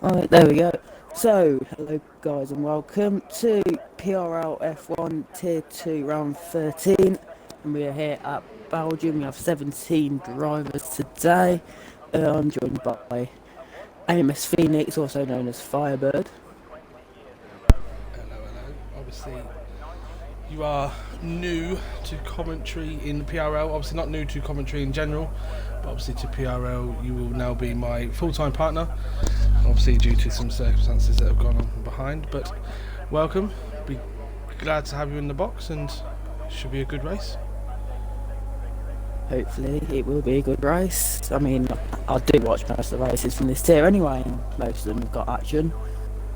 Alright, there we go. So, hello guys and welcome to PRLF1 Tier 2 Round 13. And we are here at Belgium. We have 17 drivers today. I'm joined by AMS Phoenix, also known as Firebird. Hello. Obviously, you are new to commentary in the PRL. Obviously, not new to commentary in general, but obviously to PRL, you will now be my full-time partner. Obviously, due to some circumstances that have gone on behind. But welcome. Be glad to have you in the box, and should be a good race. Hopefully it will be a good race. I mean, I do watch most of the races from this tier anyway, and most of them have got action.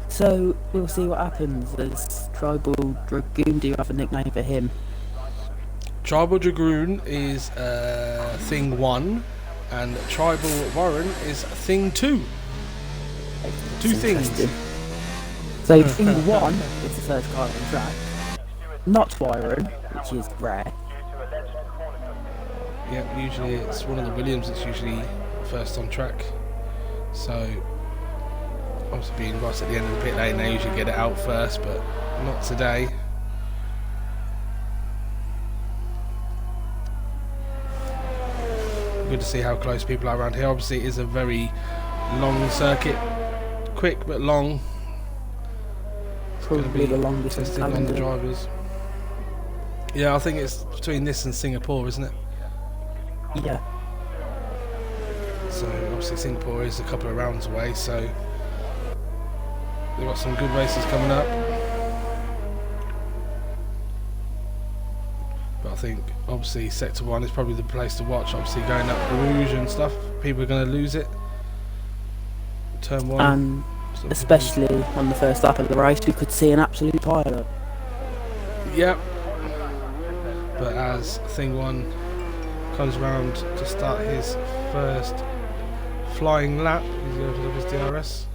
So, we'll see what happens. There's Tribal Dragoon. Do you have a nickname for him? Tribal Dragoon is thing 1, and Tribal Warren is thing 2. Two things. So thing 1 is the first car on the track, not Warren, which is rare. Yeah, usually it's one of the Williams that's usually first on track. So, obviously being right at the end of the pit lane, they usually get it out first, but not today. Good to see how close people are around here. Obviously it is a very long circuit, quick but long. It's Probably the longest testing on the drivers. Yeah, I think it's between this and Singapore, isn't it? Yeah. So obviously Singapore is a couple of rounds away, so they've got some good races coming up. But I think obviously Sector 1 is probably the place to watch. Obviously going up Rouge and stuff, people are going to lose it. Turn 1. And especially on the first lap of the race, we could see an absolute pilot. Yep. But as thing 1 comes around to start his first flying lap, he's going to his DRS.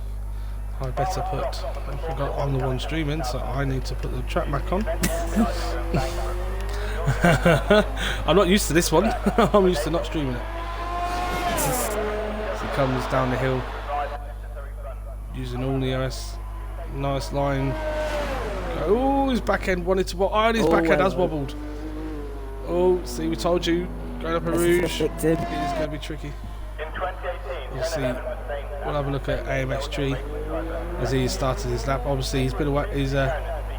I better put, I forgot I'm the one streaming, so I need to put the track back on. I'm not used to this one. I'm used to not streaming it. So he comes down the hill using all the EOS. Nice line. Oh, his back end wanted to wobble. Oh, and his back end has wobbled. Oh, see, we told you. Going up a Rouge. It is going to be tricky. We'll see. We'll have a look at AMS Tree as he started his lap. Obviously, he's been away. He's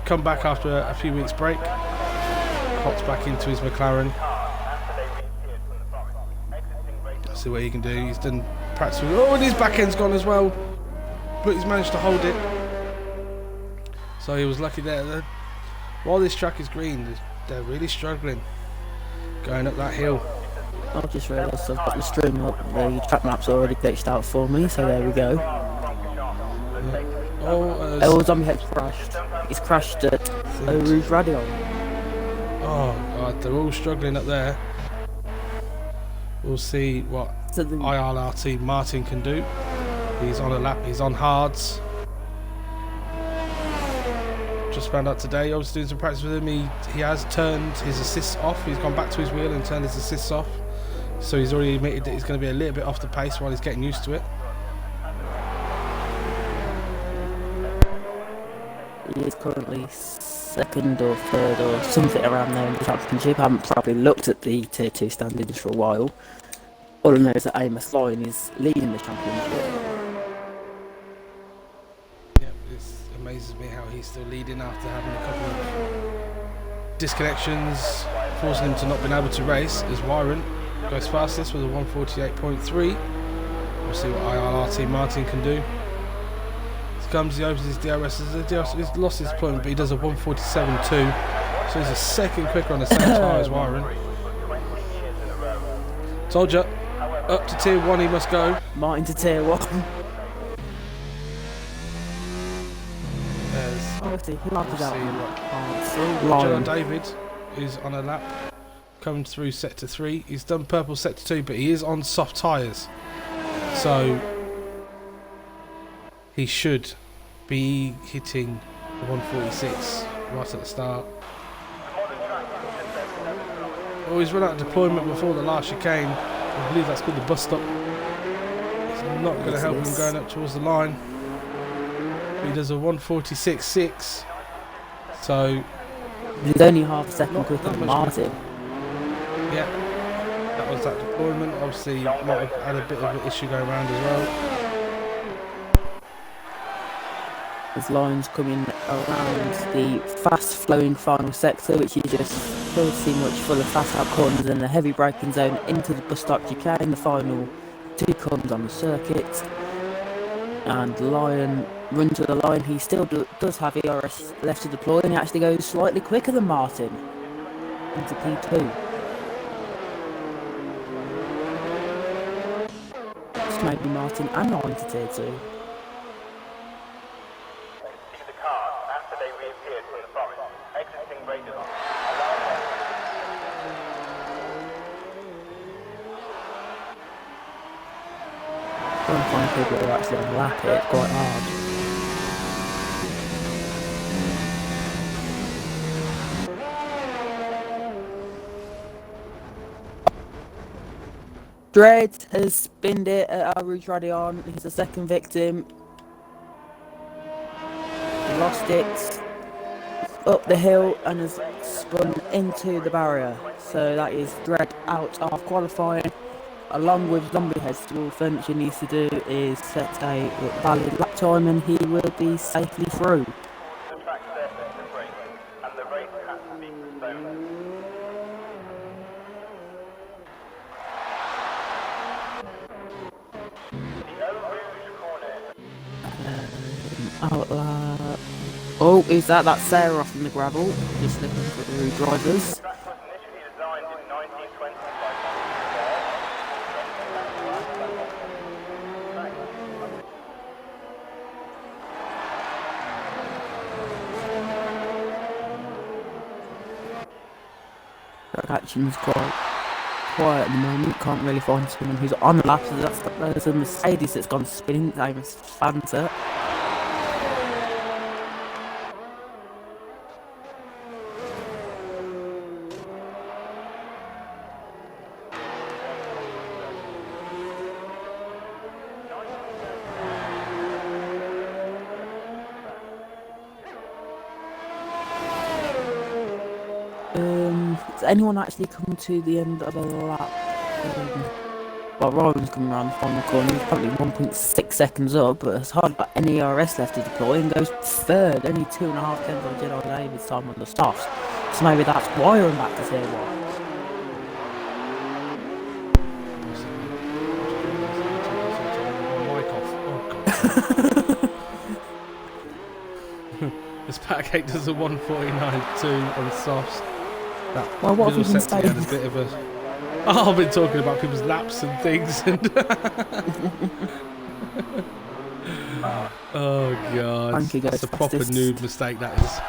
come back after a few weeks break. Hops back into his McLaren. Let's see what he can do. He's done practice with. Oh, and his back end's gone as well, but he's managed to hold it. So he was lucky there. While this track is green, they're really struggling going up that hill. I just realised I've got the stream up. The track map's already glitched out for me, so there we go. Oh, Zombie Head's crashed. He's crashed at Rouge Radio. Oh god, they're all struggling up there. We'll see what IRLT Martin can do. He's on a lap, he's on hards. Just found out today, I was doing some practice with him, he has turned his assists off. He's gone back to his wheel and turned his assists off. So he's already admitted that he's going to be a little bit off the pace while he's getting used to it. He is currently second or third or something around there in the championship. I haven't probably looked at the tier 2 standings for a while. All I know is that AMS Line is leading the championship. Yeah, it amazes me how he's still leading after having a couple of disconnections, forcing him to not being able to race, as Wyron goes fastest with a 148.3. We'll see what IRLT Martin can do. Comes, he opens his DRS. He's lost his point, but he does a 147.2, so he's a second quicker on the same tyre as Wyron. Told you, up to tier 1 he must go. Martin to tier 1. Joe David is on a lap, coming through sector 3. He's done purple sector 2, but he is on soft tyres, so he should be hitting the 146 right at the start. Oh, he's run out of deployment before the last chicane. I believe that's called the bus stop. It's not going to help him going up towards the line. He does a 1:46.6. So he's only half a second quicker not than much Martin. yeah, that was that deployment. Obviously, might have had a bit of an issue going around as well. As lines coming around the fast-flowing final sector, which is just pretty much full of fast-out corners and the heavy braking zone into the bus stop chicane, the final 2 corners on the circuit. And Lion run to the line. He still does have ERS left to deploy, and he actually goes slightly quicker than Martin into P2. Just maybe Martin and Lion to tier 2. Trying to find people who are actually on the lap here, it's quite hard. Dread has spinned it at our Rouge Radion. He's the second victim. He lost it up the hill and has spun into the barrier. So that is Dread out of qualifying. Along with Zombieheads, all Furniture needs to do is set a valid lap time and he will be safely through. The track surface to break, and the race has to be postponed. The Eau Rouge corner. Out lap. Oh, is that Sarah off in the gravel? Just looking for the Rouge drivers. The track was initially designed in 1920 by Track action's quite quiet at the moment. Can't really find someone who's on the lap. So there's a Mercedes that's gone spinning. Name is Fanta. Has anyone actually come to the end of a lap? Well, Ryan's coming around the final corner. He's probably 1.6 seconds up, but has hardly got any ERS left to deploy and goes third. Only 2.5 seconds on Jedi David's time on the softs. So maybe that's why I'm back to tier 1. This pack 8 does a 1:49.2 on softs. That Well, what have middle you been sector had a bit of a. Oh, I've been talking about people's laps and things. And oh god, Frankie goes that's a proper fastest. noob mistake. That is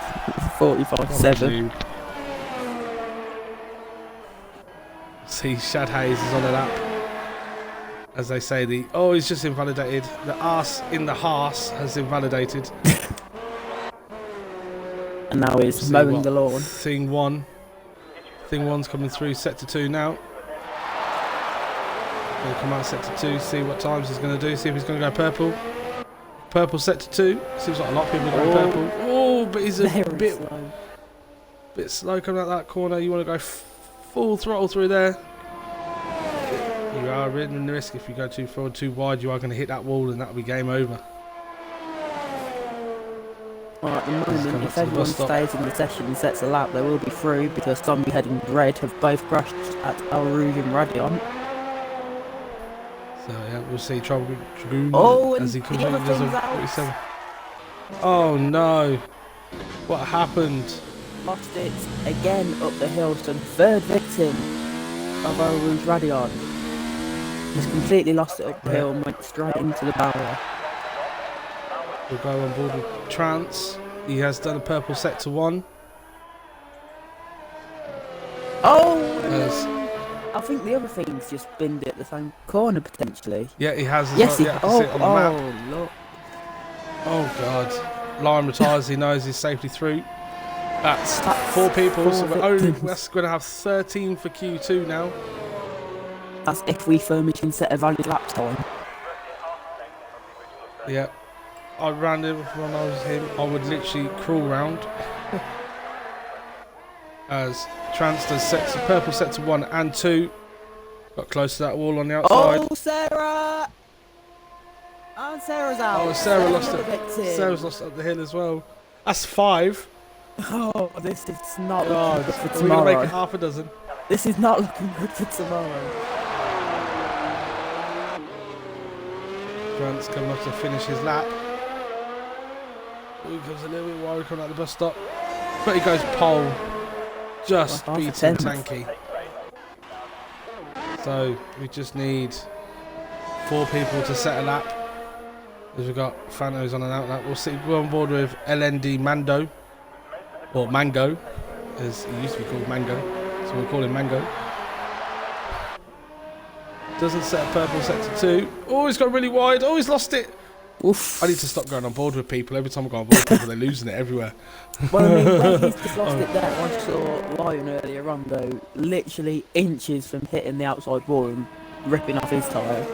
45.7. See, Shad Hayes is on a lap. As they say, he's just invalidated. The arse in the harse has invalidated. And now he's mowing the lawn. Thing 1's coming through, set to 2 now. Going to come out set to 2, see what times he's going to do, see if he's going to go purple. Purple set to 2. Seems like a lot of people are going purple. Oh, but he's a bit slow coming out that corner. You want to go full throttle through there. You are running the risk if you go too far, too wide. You are going to hit that wall, and that'll be game over. Well, at the moment, if everyone stays in the session and sets a lap, they will be through because Zombiehead and Red have both crashed at El Rouge and Radion. So yeah, we'll see Dragoon as he comes in. He does a 47. Oh no! What happened? Lost it again up the hill, so the third victim of El Rouge Radion. He's completely lost it up the hill and went straight into the barrier. We'll go on board with Trance. He has done a purple set to 1. Oh! I think the other thing's just binned it at the same corner potentially. Yeah, he has. Yes, well. Yeah, I can see it on the map. Look. Oh god. Lion retires. He knows he's safely through. That's 4 people. So we're going to have 13 for Q2 now. That's if we firmly can set a valid lap time. Yeah. I ran him when I was him, I would literally crawl round. As Trance does purple sector 1 and 2. Got close to that wall on the outside. Oh, Sarah! And Sarah's out. Oh, Sarah lost it. Victim. Sarah's lost it up the hill as well. That's 5. Oh, this is not Oh, looking good for we're tomorrow. going to make it half a dozen. This is not looking good for tomorrow. Trance coming up to finish his lap. He comes a little bit wide coming out the bus stop. But he goes pole. Just Well, beating Tanky. So we just need 4 people to set a lap. As we've got Phantos on an out lap. We're on board with LND Mando. Or Mango, as he used to be called Mango. So we'll call him Mango. Doesn't set a purple sector 2. Oh, he's got really wide. Oh, he's lost it. Oof. I need to stop going on board with people. Every time I go on board with people, they're losing it everywhere. Well, I mean, when he's just lost it there, I saw Lion earlier on, though, literally inches from hitting the outside wall and ripping off his tyre.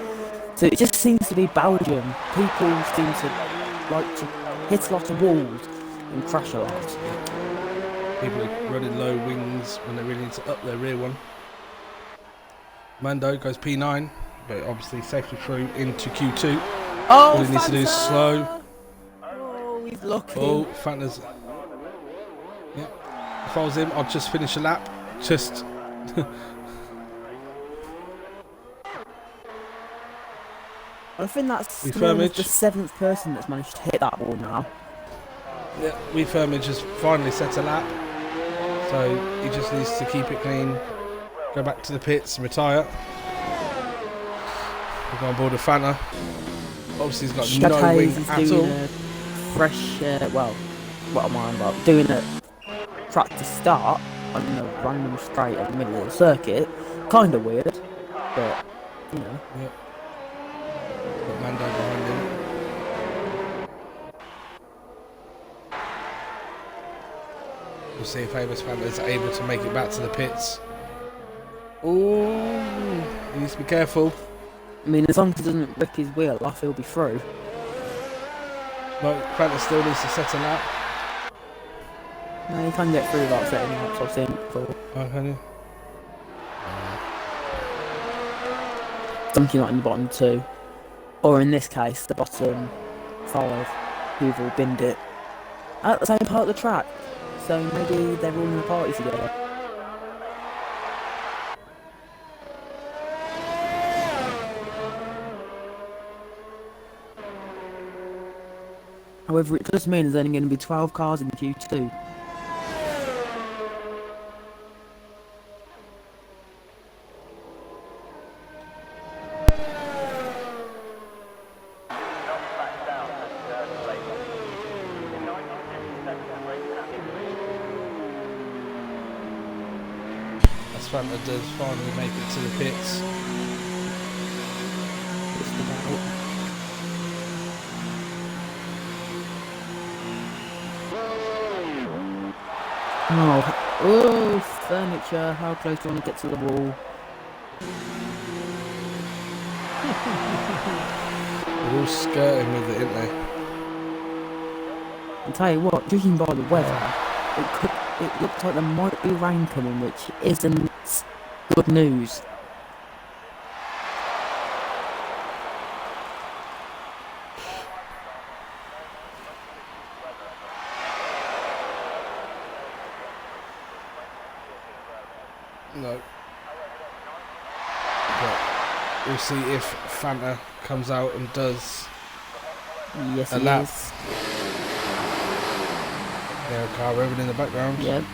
So it just seems to be Belgium. People seem to like to hit a lot of walls and crash a lot. People are running low wings when they really need to up their rear one. Mando goes P9, but obviously safely through into Q2. Oh, All he needs to do is slow. Oh, he's lucky. Oh, Fanta's. Yep. If I was him, I'd just finish a lap. Just. I think that's We the firmage. 7th person that's managed to hit that wall now. Yeah, we firmage has finally set a lap. So he just needs to keep it clean. Go back to the pits and retire. We'll go on board with Fanta. Obviously he's got no wing is at doing all. a fresh, well, what am I on about? Doing a practice start on a random straight in the middle of the circuit. Kind of weird, but, you know. Yep. Got Mando behind him. We'll see if Amos Fanta is able to make it back to the pits. Oh, he needs to be careful. I mean, as long as he doesn't rip his wheel off, he'll be through. No, Fanta still needs to set a lap. No, you can get through without setting laps, I've seen it before. Oh, can you? Something like in the bottom 2. Or in this case, the bottom 5, who've all binned it at the same part of the track. So maybe they're all in a party together. However, it does mean there's only going to be 12 cars in Q2. As Fanta does finally make it to the pits. Just about. Oh, furniture, how close do you want to get to the wall? They're all skirting with it, aren't they? I'll tell you what, judging by the weather, it looks like there might be rain coming, which isn't good news. No. But we'll see if Fanta comes out and does Yes, a he lap. is. There, a car revving in the background. Yep.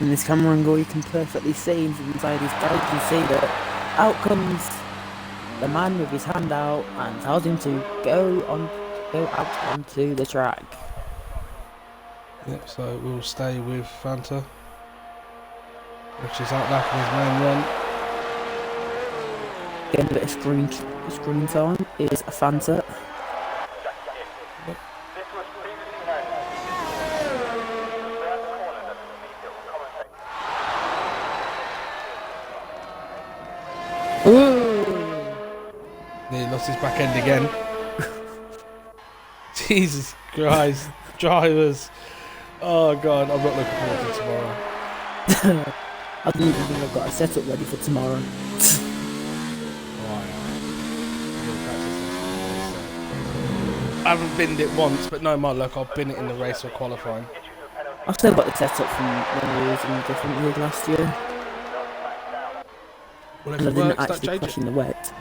In this camera angle, you can perfectly see inside his car. You can see that out comes the man with his hand out and tells him to go out onto the track. Yep, so we'll stay with Fanta, which is out lapping his main run. Getting a bit of screen time is a Fanta. He lost his back end again. Jesus Christ, drivers. Oh God, I'm not looking forward to tomorrow. I don't even think I've got a setup ready for tomorrow. I haven't binned it once, but no, my luck, I'll bin it in the race or qualifying. I've still got the setup from when we was in a different league last year. Well, if And I it didn't works, don't actually change crash it. in the wet.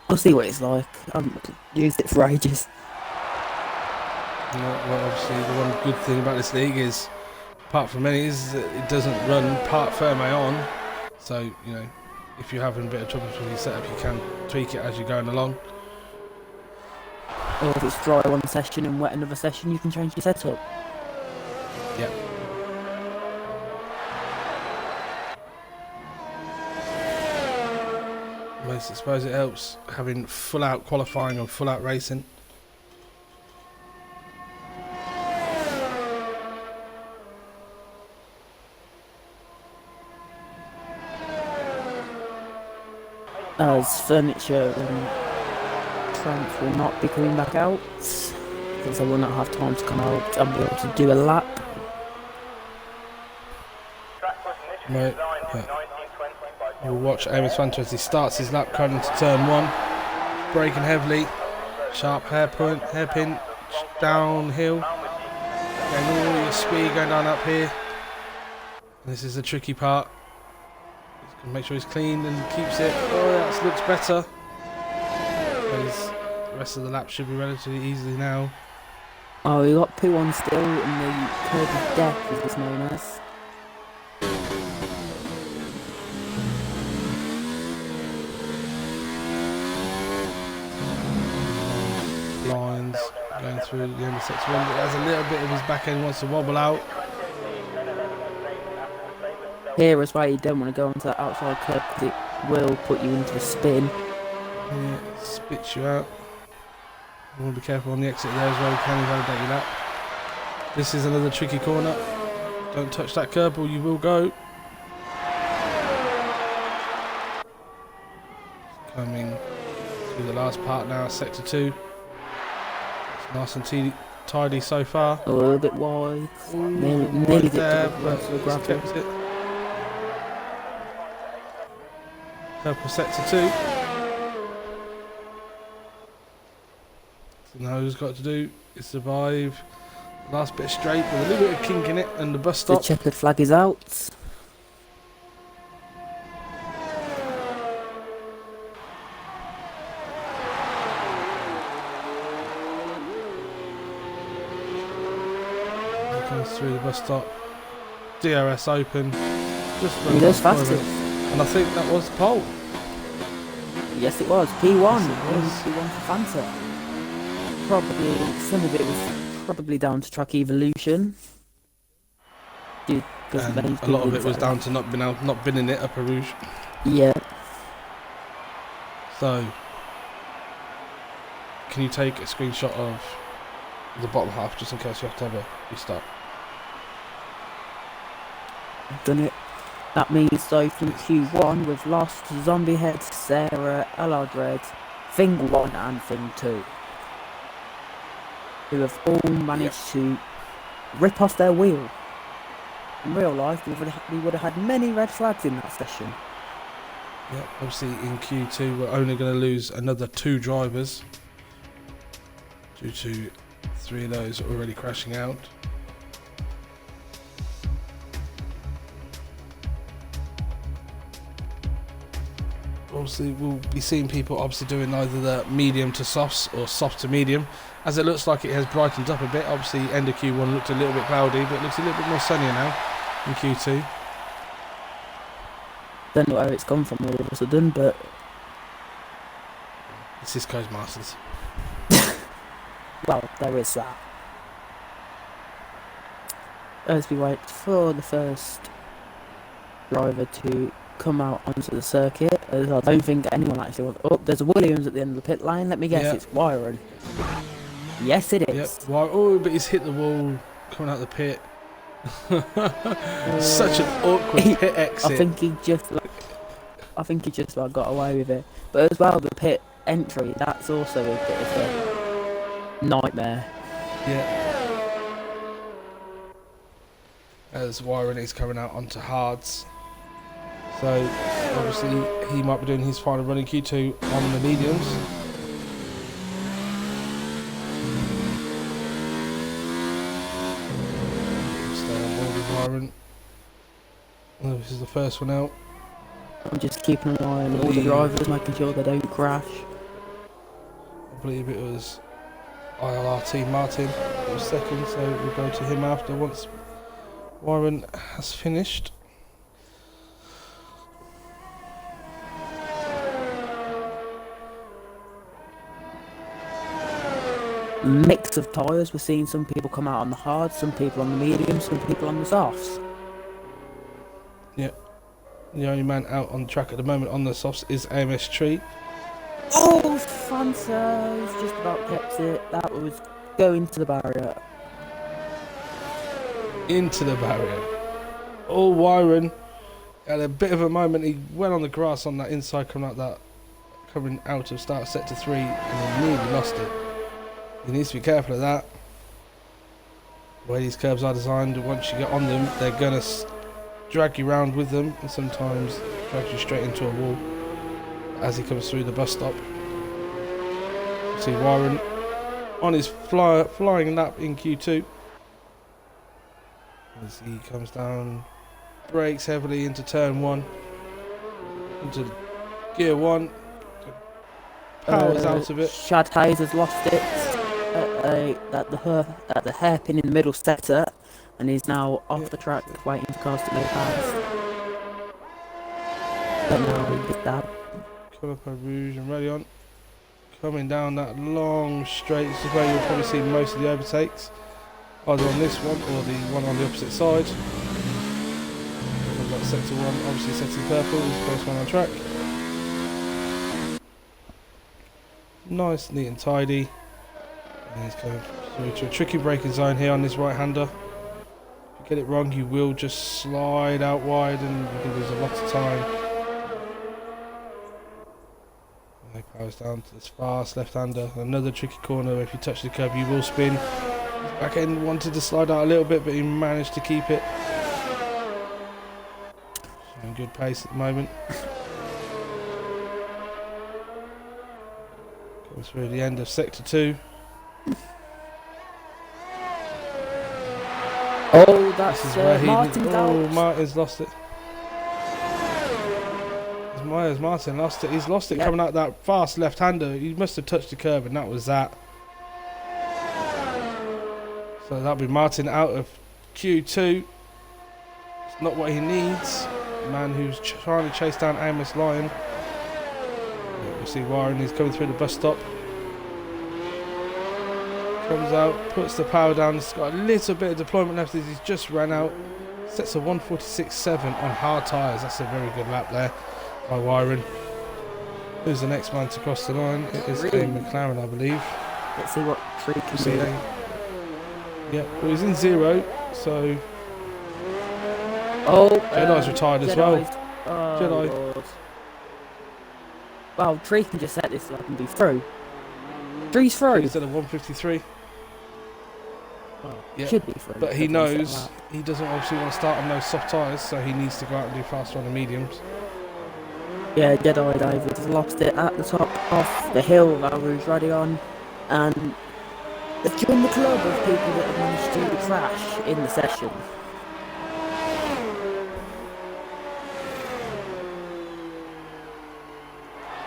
I'll see what it's like. I haven't used it for ages. No, well, obviously, the one good thing about this league is, apart from any, is that it doesn't run part firm on. So, you know, if you're having a bit of trouble with your setup, you can tweak it as you're going along. Or if it's dry one session and wet another session, you can change your setup. Yeah. I suppose it helps having full out qualifying and full out racing. As furniture and trams will not be coming back out, because I will not have time to come out and be able to do a lap. Right, yeah. We'll watch Amos Fanto as he starts his lap coming into turn 1, braking heavily, sharp hairpin, downhill, getting all your speed going down up here. This is the tricky part. He's going to make sure he's clean and keeps it. Oh, that looks better. Because the rest of the lap should be relatively easy now. Oh, we got P1 still in the curb of death, as it's known as. Lines going through the end of section 1, but there's a little bit of his back end wants to wobble out. Here is why you don't want to go onto that outside curb, because it will put you into a spin. Yeah, it spits you out. You want to be careful on the exit there as well, you can invalidate your lap. This is another tricky corner. Don't touch that curb or you will go. Coming through the last part now, sector 2. It's nice and tidy so far. A little bit wide. Nearly Right did there, the but rest of the he's gravel. kept it. Purple sector 2. So now all he's got to do is survive the last bit straight with a little bit of kink in it and the bus The stop. checkered flag is out. Comes through the bus stop. DRS open. Just He goes runs fastest. and I think that was pole. Yes, it was. P1. Yes, it was. P1 for Fanta. Probably, some of it was probably down to track evolution. And a lot of it was down to not binning it up a rouge. Yeah. So, can you take a screenshot of the bottom half just in case you have to have a restart? I've done it. That means though from Q1 we've lost Zombie Head, Sarah, LR Dread, Thing 1 and Thing 2. Who have all managed to rip off their wheel. In real life we would have had many red flags in that session. Yeah, obviously in Q2 we're only going to lose another 2 drivers due to 3 of those already crashing out. Obviously we'll be seeing people obviously doing either the medium to softs or soft to medium, as it looks like it has brightened up a bit. Obviously end of Q1 looked a little bit cloudy, but it looks a little bit more sunnier now in Q2. Don't know where it's come from all of a sudden, but It's Cisco's Masters. well, there is that. As we wait for the first driver to come out onto the circuit, as I don't think anyone actually wants. Oh, there's a Williams at the end of the pit lane. Let me guess, Yeah. it's wiring. Yes, it is. Yep. Well, oh, but he's hit the wall coming out the pit. Such an awkward pit exit. I think he just like got away with it. But as well, the pit entry, that's also a bit of a nightmare. Yeah. As Wyron is coming out onto hards. So obviously he might be doing his final running Q2 on the mediums. Stay on board with Wyron. Oh, this is the first one out. I'm just keeping an eye on all the drivers, making sure they don't crash. I believe it was ILRT Martin that was second, so we'll go to him after once Wyron has finished. Mix of tyres, we're seeing some people come out on the hards, some people on the mediums, some people on the softs. Yeah. The only man out on the track at the moment on the softs is AMS Tree. Oh, Franco's just about kept it. That was going to the barrier. Into the barrier. Oh, Wyron had a bit of a moment. He went on the grass on that inside coming out of start sector 3 and he nearly lost it. He needs to be careful of that. The way these curbs are designed, once you get on them, they're going to drag you round with them and sometimes drag you straight into a wall as he comes through the bus stop. See Wyron on his flying lap in Q2 as he comes down, brakes heavily into turn 1, into gear 1, powers out of it. Shad Hayes has lost it at the hairpin in the middle sector, and he's now off the track waiting for cars to go past. But now he did that. Calipo Rouge and Rayon coming down that long straight. This is where you'll probably see most of the overtakes, either on this one or the one on the opposite side. We've got sector 1, obviously sector purple is the first one on track. Nice, neat and tidy. And he's going through to a tricky braking zone here on this right-hander. If you get it wrong, you will just slide out wide and you can lose a lot of time. And he powers down to this fast left-hander. Another tricky corner. If you touch the curb, you will spin. His back end wanted to slide out a little bit, but he managed to keep it. Showing good pace at the moment. Goes through the end of sector 2. Oh, that's Martin's out. Martin's lost it. Martin lost it. He's lost it coming out that fast left-hander. He must have touched the curb and that was that. So that'll be Martin out of Q2. It's not what he needs. The man who's trying to chase down Amos Lyon. You see Warren, he's coming through the bus stop. Comes out, puts the power down. He's got a little bit of deployment left as he's just ran out. Sets a 146.7 on hard tyres. That's a very good lap there by Wyron. Who's the next man to cross the line? It is a McLaren, I believe. Let's see what Tree can do. Yeah, well he's in 0, so... Oh, Jedi's retired as well. Oh, Jedi. Lord. Well, Tree can just set this up and be through. Tree's through. Instead of 153. Well, Yeah. should be through. But he knows he doesn't obviously want to start on those soft tyres, so he needs to go out and do faster on the mediums. Yeah, Jedi David has lost it at the top of the hill, Rouge Radion, and they've joined the club of people that have managed to crash in the session.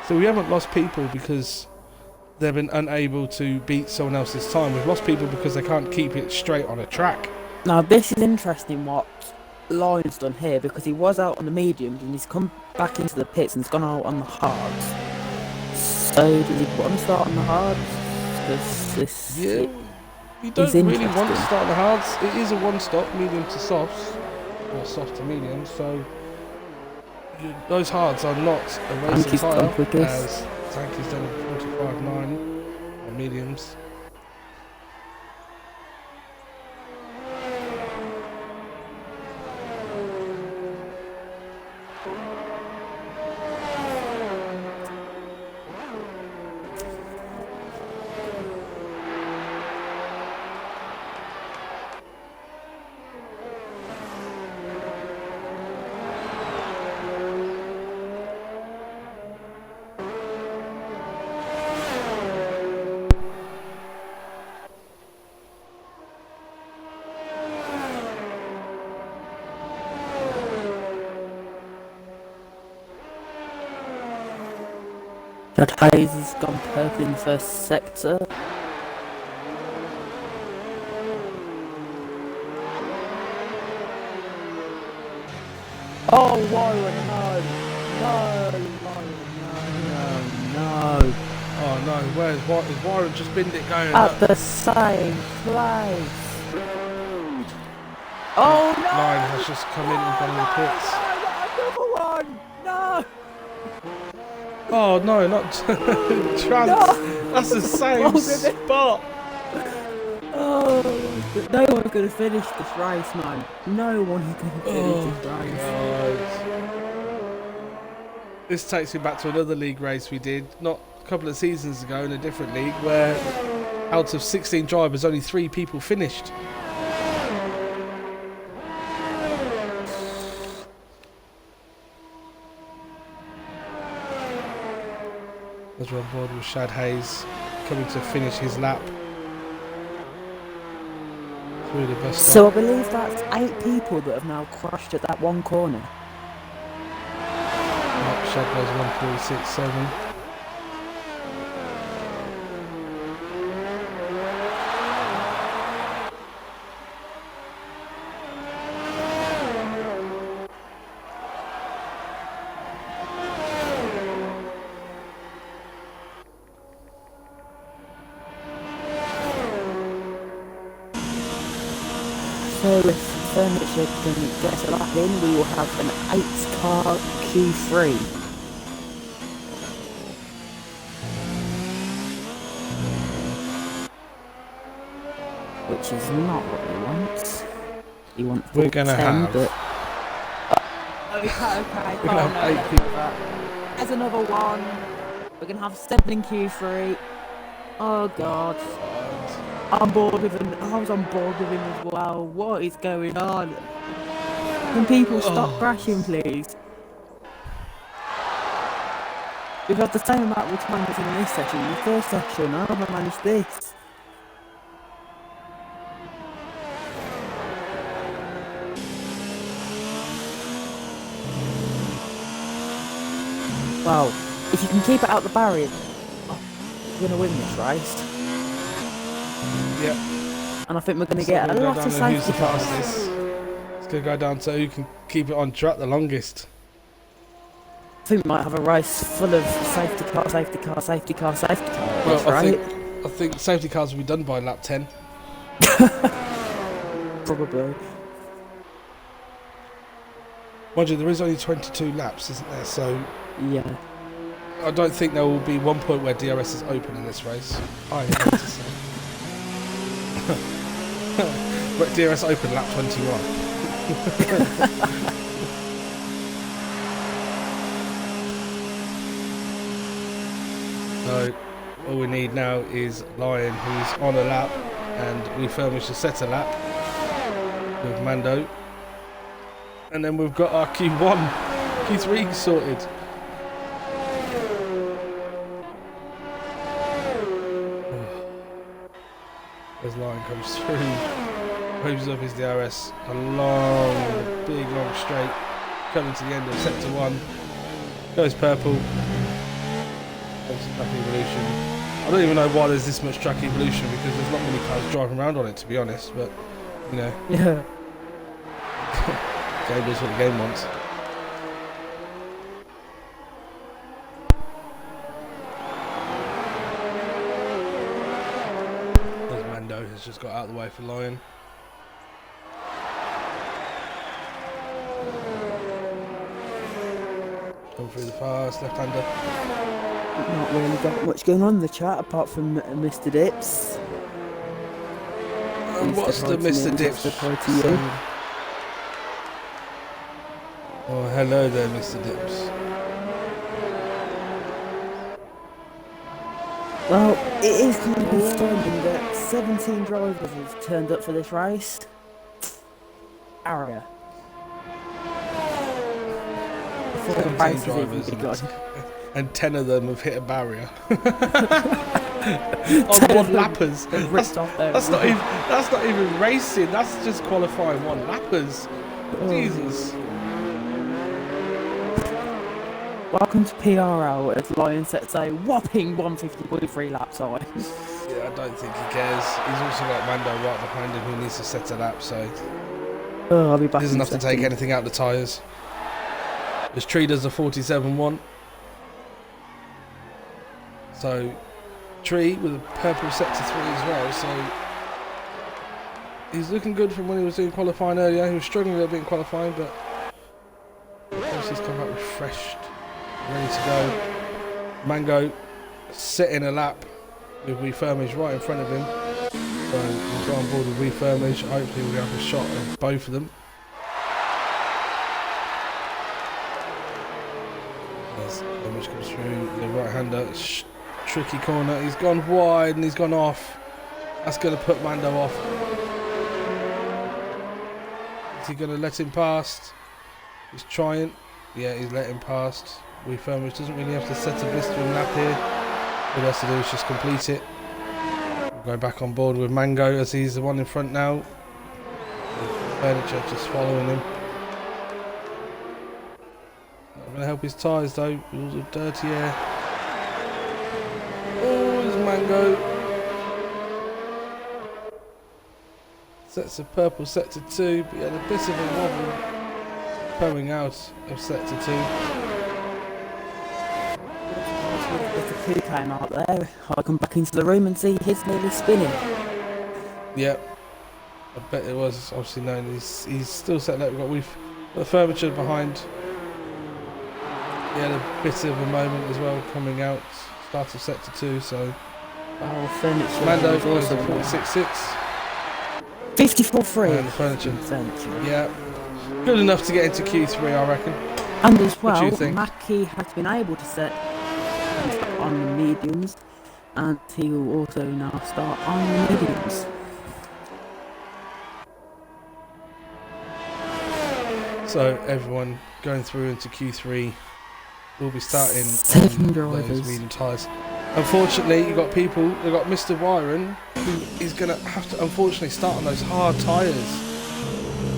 So we haven't lost people because they've been unable to beat someone else's time. We've lost people because they can't keep it straight on a track. Now this is interesting what Lyon's done here, because he was out on the mediums and he's come back into the pits and he's gone out on the hards. So does he want to start on the hards? Because this... Yeah, you don't really want to start on the hards. It is a one-stop, medium to softs, or soft to medium, so those hards are not a racing tyre, as Tanky's done a 45.9 on mediums. Chad Hayes has gone purple in the first sector. Oh, Warren, no! No! Oh no, where's is Warren just binned it going? At the same place! Oh no! Line has just come in front of the pits. Another one! No! Oh no, not Trans. No. That's the same spot. Oh, no one's gonna finish this race, man. No one's gonna finish this race. God. This takes me back to another league race we did, not a couple of seasons ago in a different league, where out of 16 drivers, only 3 people finished. As we're on board with Shad Hayes coming to finish his lap. Through the bus So I stop. believe that's 8 people that have now crashed at that one corner. Shad goes 146.7. So if furniture can get a lap in, we will have an 8-car Q3. Which is not what we want. We want We're gonna 10, have. but... Okay, We're gonna have 8 people. There's another one. We're gonna have 7 in Q3. Oh god. I'm bored with him. I was on board with him as well. What is going on? Can people stop crashing, please? We've had the same amount of time as in this session. In the first session, how have I managed this? Wow, if you can keep it out the barrier, we're going to win this race. Yep. And I think we're going to get a lot of safety cars. It's going to go down to who can keep it on track the longest. I think we might have a race full of safety car. Well, right? I think safety cars will be done by lap 10. Probably. Mind you, there is only 22 laps, isn't there? So Yeah. I don't think there will be one point where DRS is open in this race. I hate to say. But DRS open lap 21. So all we need now is Lion, who's on a lap, and we furnish a set a lap with Mando. And then we've got our Q1, Q3 sorted. As Lion comes through, moves up his DRS along, big long straight, coming to the end of sector 1, goes purple, goes to track evolution. I don't even know why there's this much track evolution, because there's not many cars driving around on it, to be honest, but you know. Yeah. Game is what the game wants. As Mando has just got out of the way for Lion. Come through the fast left-hander. Not really got much going on in the chat apart from Mr. Dips. What's the Mr. Dips? Oh, hello there, Mr. Dips. Well, it is kind of concerning that 17 drivers have turned up for this race. Area. 17 drivers and 10 of them have hit a barrier. On one lappers. That's not even racing. That's just qualifying one lappers. Jesus. Welcome to PRL as Lion sets a whopping 150.3 lap time. Yeah, I don't think he cares. He's also got Mando right behind him who needs to set a lap, so Oh, I'll be back he doesn't in a have to take second. anything out of the tyres. This Tree does the 47.1. So, Tree with a purple sector 3 as well, so he's looking good from when he was doing qualifying earlier. He was struggling a little bit in qualifying, but he's come back refreshed, ready to go. Mango setting a lap with Refurmage right in front of him. So we'll go on board with Refurmage. Hopefully we'll have a shot of both of them. As Refurmage comes through, the right-hander, tricky corner. He's gone wide and he's gone off. That's going to put Mando off. Is he going to let him past? He's trying. Yeah, he's letting past. Refurmage doesn't really have to set a blistering lap here. All he has to do is just complete it. We'll go back on board with Mango as he's the one in front now. The furniture just following him. Not going to help his tyres though, with all the dirty air. Oh, there's Mango. Sets of purple sector 2, but he had a bit of a wobble coming out of sector 2. Who came out there? I come back into the room and see he's nearly spinning. Yep, I bet it was obviously known. He's still set up. We've got the furniture behind. He had a bit of a moment as well coming out, start of sector 2. So Oh, furniture. Mando was was also the 46.6. 54.3. And the furniture. Furniture. Yeah, good enough to get into Q3, I reckon. And as What do well, you think? Mackie has been able to set on the mediums, and he will also now start on the mediums. So everyone going through into Q3 will be starting 7 on drivers. those medium tyres. Unfortunately, you've got people, you've got Mr. Wyron, who is going to have to unfortunately start on those hard tyres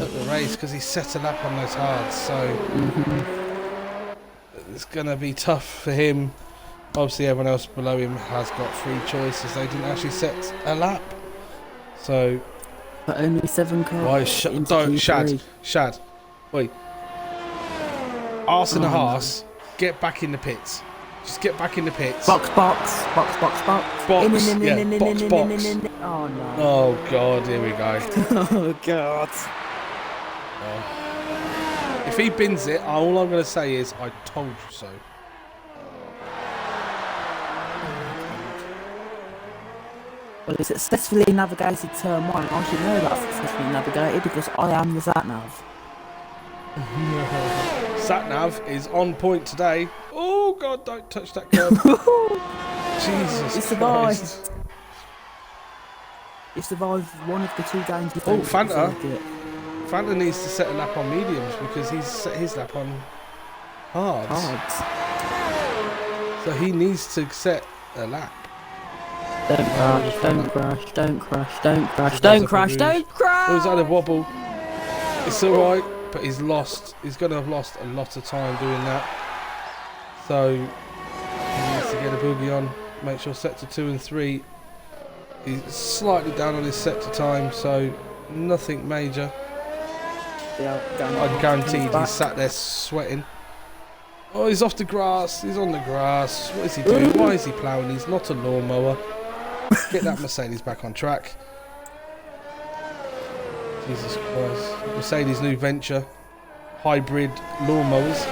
at the race because he set a lap on those hards. So it's going to be tough for him. Obviously, everyone else below him has got free choices. They didn't actually set a lap. So But only 7 cars. why into don't Q3. Shad, wait. Arse and a Oh, no. arse, get back in the pits. Just get back in the pits. Box. Box. Box, In, yeah, in, box. in. Oh no. Oh god, here we go. Oh god. If he bins it, all I'm going to say is, I told you so. Well, he successfully navigated turn 1. I should know that's successfully navigated because I am the sat-nav. Satnav is on point today. Oh god, don't touch that curb. Jesus He survived. Christ. He survived one of the 2 games. Oh, Fanta. Fanta needs to set a lap on mediums because he's set his lap on hards. Cards. So he needs to set a lap. Don't crash, don't crash, don't crash, don't crash, don't crash, don't crash! Oh, he's had a wobble. It's alright, but he's lost. He's going to have lost a lot of time doing that. So he needs to get a boogie on. Make sure sector 2 and 3. He's slightly down on his sector time, so nothing major. Yeah, I'm guaranteed he's sat there sweating. Oh, he's off the grass. He's on the grass. What is he doing? Why is he ploughing? He's not a lawnmower. Get that Mercedes back on track. Jesus Christ. Mercedes' new venture. Hybrid lawnmowers.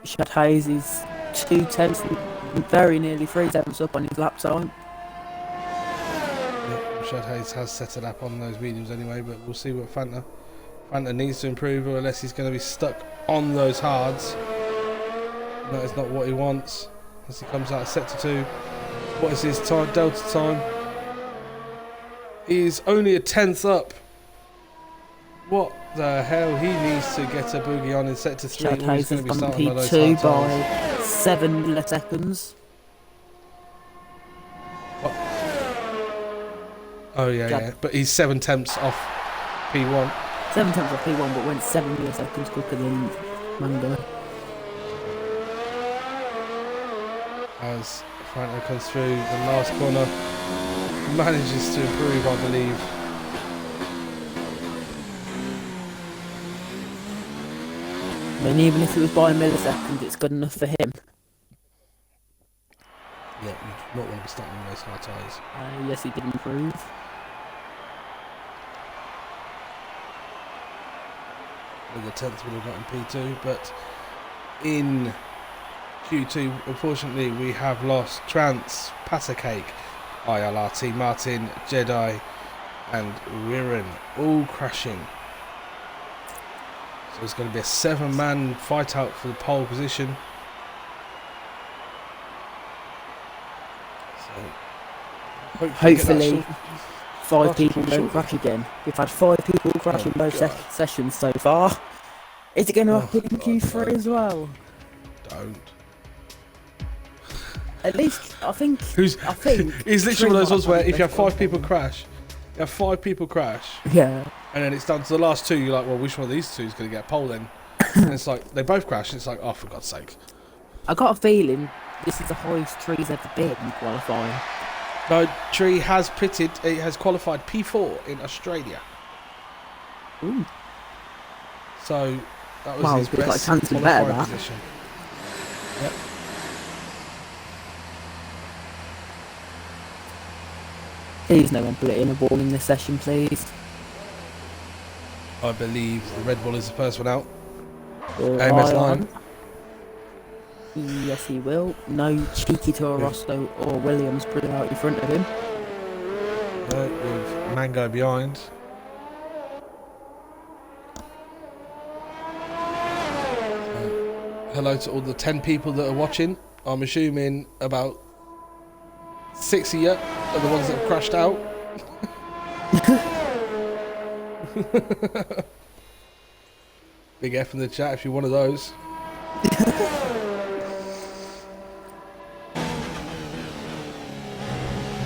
Shad Hayes is 2 tenths, very nearly 3 tenths up on his lap time. Yeah, Shad Hayes has set a lap on those mediums anyway, but we'll see what Fanta needs to improve, or unless he's going to be stuck on those hards. That is not what he wants. As he comes out of sector 2. What is his time? Delta time? He's only a 10th up. What the hell? He needs to get a boogie on in sector 3. Shad or he's Hayes going has to be gone starting on those P2 hard tyres. by 7 seconds. What? Oh yeah. But he's 7 tenths off P1. 7 tenths off P1, but went 7 milliseconds quicker than Mando. as Franco comes through the last corner, manages to improve, I believe. I mean, even if it was by a millisecond, it's good enough for him. Yeah, you do not want to be starting on those high tyres. Yes, he did improve. With the 10th would have got in P2, but in Q2, unfortunately, we have lost Trance, Patacake, ILRT, Martin, Jedi, and Riren, all crashing. So it's going to be a 7-man fight out for the pole position. So hopefully 5 people don't crash again. We've had 5 people crash in both sessions so far. Is it going to happen in Q3 as well? Don't. At least, I think... It's literally one of those ones where if you have 5 people crash, yeah, and then it's down to the last 2, you're like, well, which one of these 2 is going to get a pole then? And it's like, they both crash, and it's like, oh, for God's sake. I got a feeling this is the highest Tree's ever been in qualifying. No, Tree has pitted, it has qualified P4 in Australia. Ooh. So, that was his best like qualifying position. Yep. Please no one put it in a ball in this session, please. I believe the Red Bull is the first one out. AMS line. Yes, he will. No cheeky Toro Rosso or Williams put it out in front of him. With Mango behind. Hello to all the 10 people that are watching. I'm assuming about 6 of you are the ones that have crashed out. Big F in the chat if you're one of those.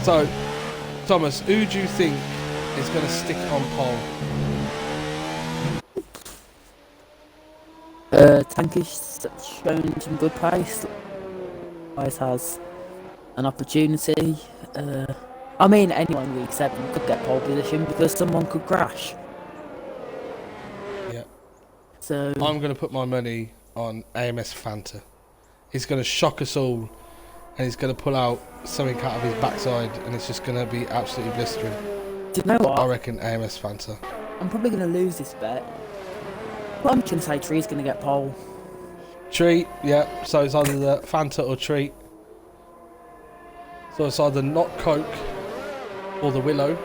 So, Thomas, who do you think is going to stick on pole? Tankish shown some good pace. Always has an opportunity. I mean, anyone in Week 7 could get pole position because someone could crash. Yeah. So I'm going to put my money on AMS Fanta. He's going to shock us all, and he's going to pull out something out of his backside, and it's just going to be absolutely blistering. Do you know what? I reckon AMS Fanta. I'm probably going to lose this bet. But I'm going to say Tree's going to get pole. Tree, yeah. So it's either the Fanta or Tree. So it's either not Coke or the Willow.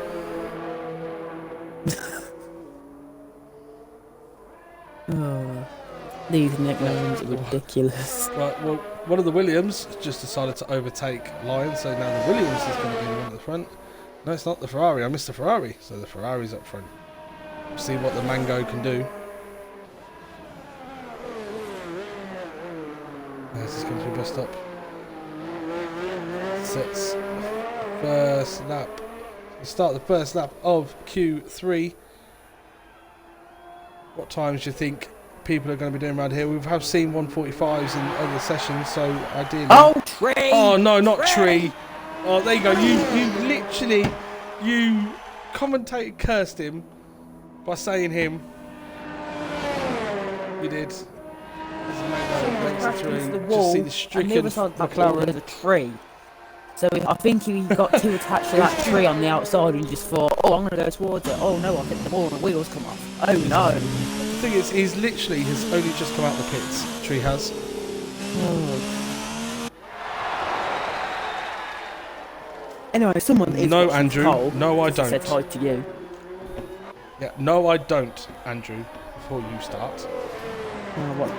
These nicknames are ridiculous. Right, well, one of the Williams just decided to overtake Lion, so now the Williams is going to be the one at the front. No, it's not the Ferrari. I missed the Ferrari, so the Ferrari's up front. See what the Mango can do. This is going to be best up. Sets first lap. Start the first lap of Q3. What times do you think people are going to be doing around here? We have seen 145s in other sessions, so ideally... Oh, Tree! Oh, no, not Tree. Oh, there you go. You literally, you commentated cursed him by saying him. You did. The Just wall, see the stricken and the other side of that wall is a tree. So I think he got too attached to that tree on the outside and just thought, oh, I'm going to go towards it. Oh no, I've hit the wall and the wheels come off. Oh no. The thing is, he's literally has only just come out the pits. Tree has. Oh. Anyway, someone is No, Andrew. Cole, No, I don't. said hi to you. Yeah, no, I don't, Andrew. Before you start. What?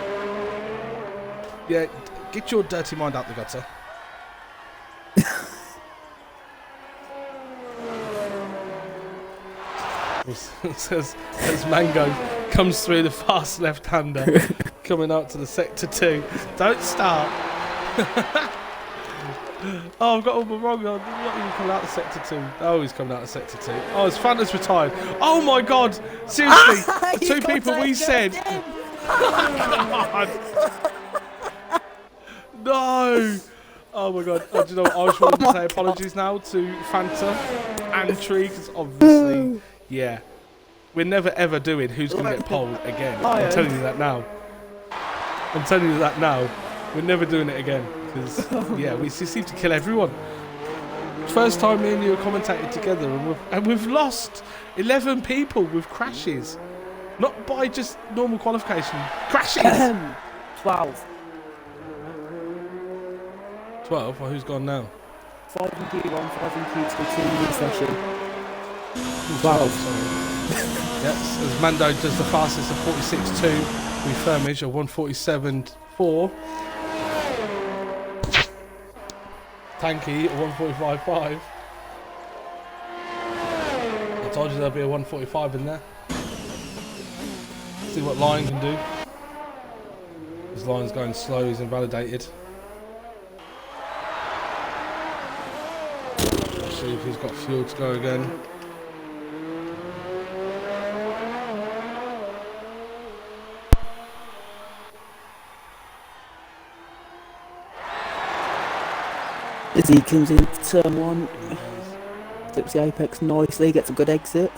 Yeah, get your dirty mind out the gutter. as Mango comes through the fast left-hander, coming out to the sector 2. Don't start. Oh, I've got all the wrong on. Not even coming out of sector 2. Oh, he's coming out of sector 2. Oh, his Fanta's retired. Oh my God! Seriously, the 2 people we said. Oh, God. No! Oh my god. Do you know what? I just wanted to say apologies now to Fanta and Tree, because obviously, yeah, we're never ever doing who's going to get pole again. I'm telling you that now. I'm telling you that now. We're never doing it again, because, yeah, we seem to kill everyone. First time me and you have commentated together, and we've lost 11 people with crashes. Not by just normal qualification. Crashes! 12. 12? Well, who's gone now? 5 in Q1, 5 in Q2, 2 in this session. 12, sorry. Yes, as Mando does the fastest of 46.2, we Firmage of 147.4. Tanky at 145.5. I told you there'll be a 145 in there. See what Lion can do. His Lion's going slow, he's invalidated. See if he's got fuel to go again. As he comes in turn 1, flips the apex nicely, gets a good exit.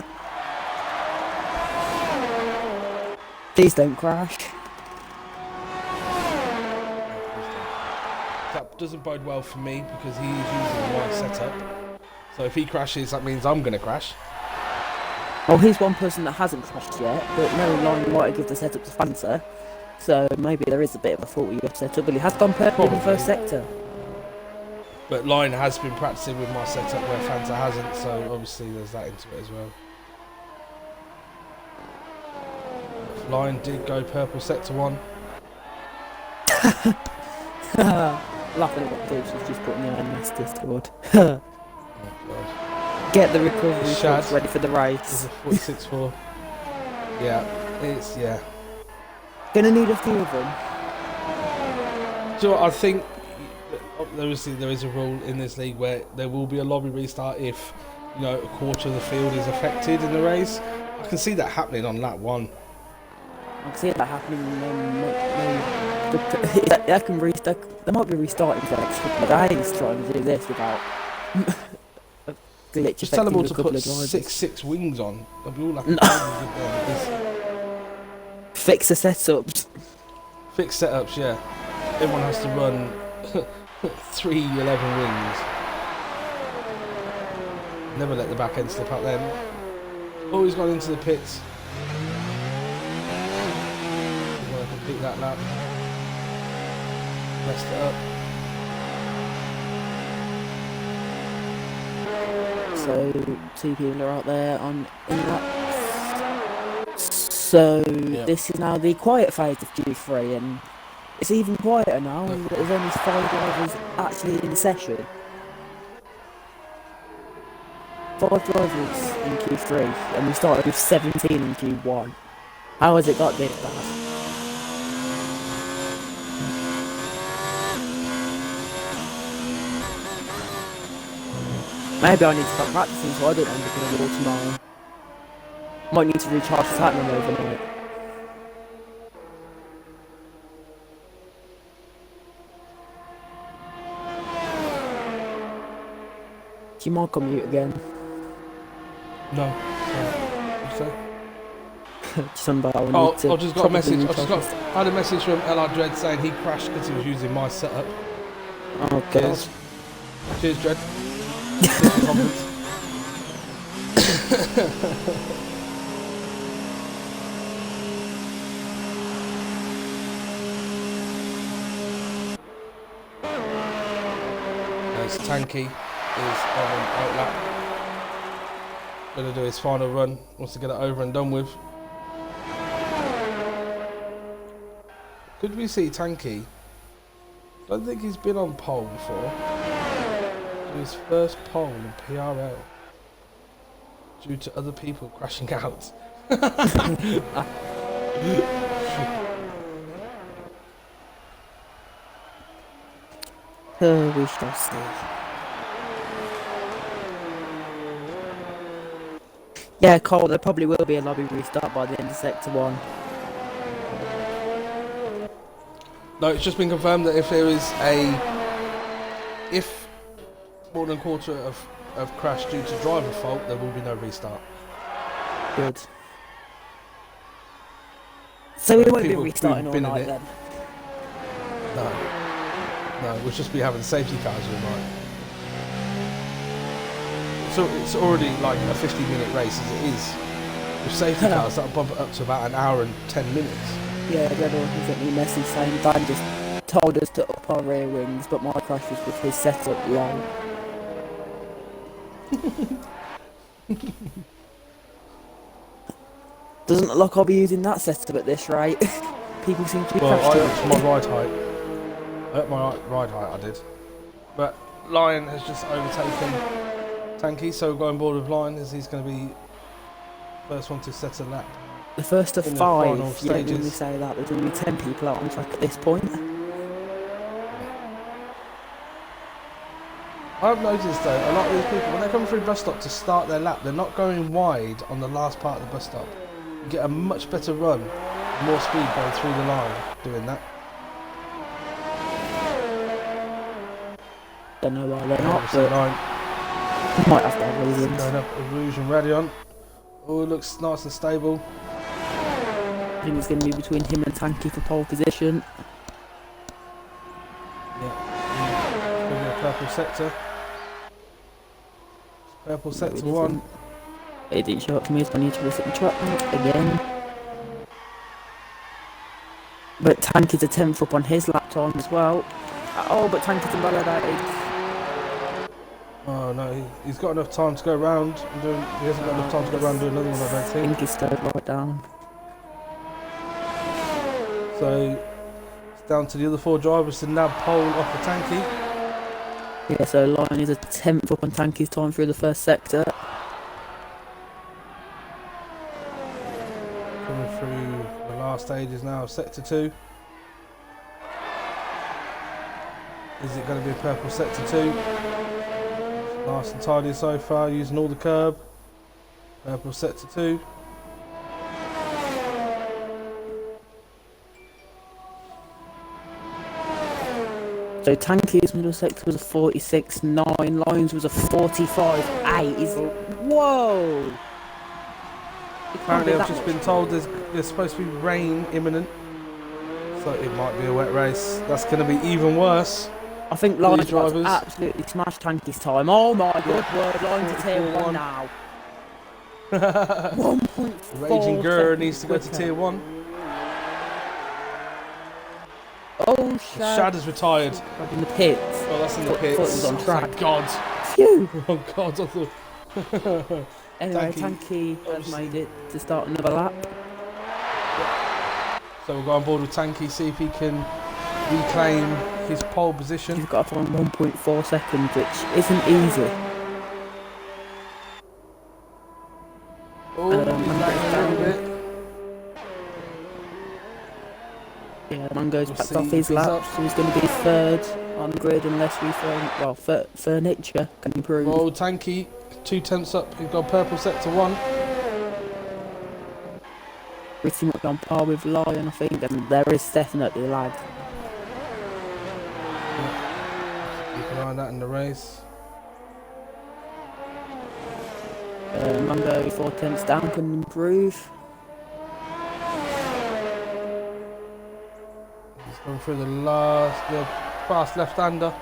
Please don't crash. That doesn't bode well for me because he is using my setup. So if he crashes, that means I'm going to crash. Well, he's one person that hasn't crashed yet, but no Lion might give the setup to Fanta. So maybe there is a bit of a fault with your setup, but he has gone purple in the first sector. But Lion has been practicing with my setup where Fanta hasn't, so obviously there's that into it as well. Lion did go purple sector 1. Laughing at what Dave was just putting the IMS Discord. Oh god. Get the recovery Shad shots ready for the race. 46.4. Yeah, it's, yeah. Gonna need a few of them. Do you know what, I think obviously there is a rule in this league where there will be a lobby restart if, you know, a quarter of the field is affected in the race. I can see that happening on lap 1. I can see that happening. That can restart. They might be restarting for the next couple of days trying to do this without a glitch. Just tell them all affecting to a couple put of drivers. six wings on. They'll be all Fix the setups. Fixed setups, yeah. Everyone has to run 3 11 wings. Never let the back end slip out then. Oh, he's gone into the pits. He's going to complete that lap. Messed it up. So 2 people are out there on in laps. So this is now the quiet phase of Q3, and it's even quieter now. There's only 5 drivers actually in the session. 5 drivers in Q3, and we started with 17 in Q1. How has it got this bad? Maybe I need to start practicing so I don't end up in a wall tomorrow. Might need to recharge the platinum overnight. Do you mind on mute again? No. What'd you say? Somebody I Oh, need to I just got a message. probably I had a message from LR Dread saying he crashed because he was using my setup. Oh god. Cheers. Cheers, Dread. Cheers for the comments. Nice. Tanky is on outlap. Gonna do his final run. Wants to get it over and done with. Could we see Tanky? I don't think he's been on pole before. His first pole in PRL due to other people crashing out. We shall see. Yeah, Cole, there probably will be a lobby restart by the end of Sector 1. No, it's just been confirmed that if there is a if more than a quarter of crash due to driver fault, there will be no restart. Good. So we won't be People restarting all who've been in night it- then. No, we'll just be having safety cars all night. So it's already like a 50-minute race as it is. With safety cars, that'll bump it up to about an hour and 10 minutes. Yeah, the other one who sent me a message saying Dan just told us to up our rear wings, but my crash was with his setup low. Doesn't look like I'll be using that setup at this rate. People seem to be Well, I crashing. upped my ride height. Ride height, I did. But Lion has just overtaken Tanky, so we're going board with Lion as he's going to be first one to set a lap. The first of in the 5, final you don't stages. normally say that. There's only 10 people out on track at this point. I've noticed though, a lot of these people, when they come through bus stop to start their lap, they're not going wide on the last part of the bus stop. You get a much better run, more speed going through the line doing that. Don't know why they're not, So but line might have to have reasons. going up Rouge and Radion. Oh, it looks nice and stable. I think it's going to be between him and Tanky for pole position. Yeah, going to be a purple sector. Purple sector 1. It didn't show up for me, so I need to reset the track again. But Tanky's a 10th up on his lap time as well. Oh, but Tanky's invalidated. Oh no, he's got enough time to go round. He hasn't got enough time to go round and do another one, I don't I think. think he's slowed right down. So it's down to the other 4 drivers to nab pole off the Tanky. Yeah, so Lion is a 10th up on Tanky's time through the first sector. Coming through the last stages now of sector 2. Is it going to be a purple sector 2? Nice and tidy so far, using all the curb. Purple sector 2. So Tanky's middle sector was a 46.9, Lions was a 45.8. He's whoa! Apparently I've just been told there's supposed to be rain imminent. So it might be a wet race. That's going to be even worse. I think Lions drivers. absolutely smashed Tanky's time. Oh my good word, Lions are tier 1 now. 1.4 Raging Gurr needs to go to quicker. tier 1. Oh, Shad. Shad has retired. In the pits. Oh, that's in the Thought pits. it was on track. Thank God. Phew! Oh God, I thought. Anyway, Tanky, Tanky has obviously. made it to start another lap. So we'll go on board with Tanky, see if he can reclaim his pole position. He's got up on 1.4 seconds, which isn't easy. Oh, he's lagging a little bit. Yeah, man goes We'll back see off his if he's lap, up. so he's going to be 3rd on the grid unless we furniture can improve. Well, Tanky, 2 tenths up. He's got purple sector 1. Pretty much on par with Lion, I think, and there is definitely lag. Keep an eye on that in the race. Mango 4 tenths down can improve. He's going through the fast left-hander.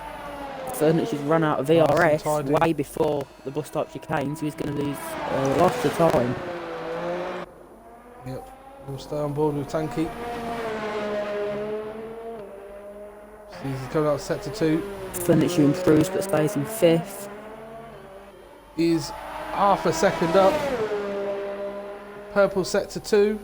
Furniture's run out of Nice and VRS tidy. way before the bus stop chicane, so he's going to lose lots of time. Yep, we'll stay on board with Tanky. See, he's coming out of sector 2. Furniture improves but stays in 5th. He's half a second up. Purple sector 2.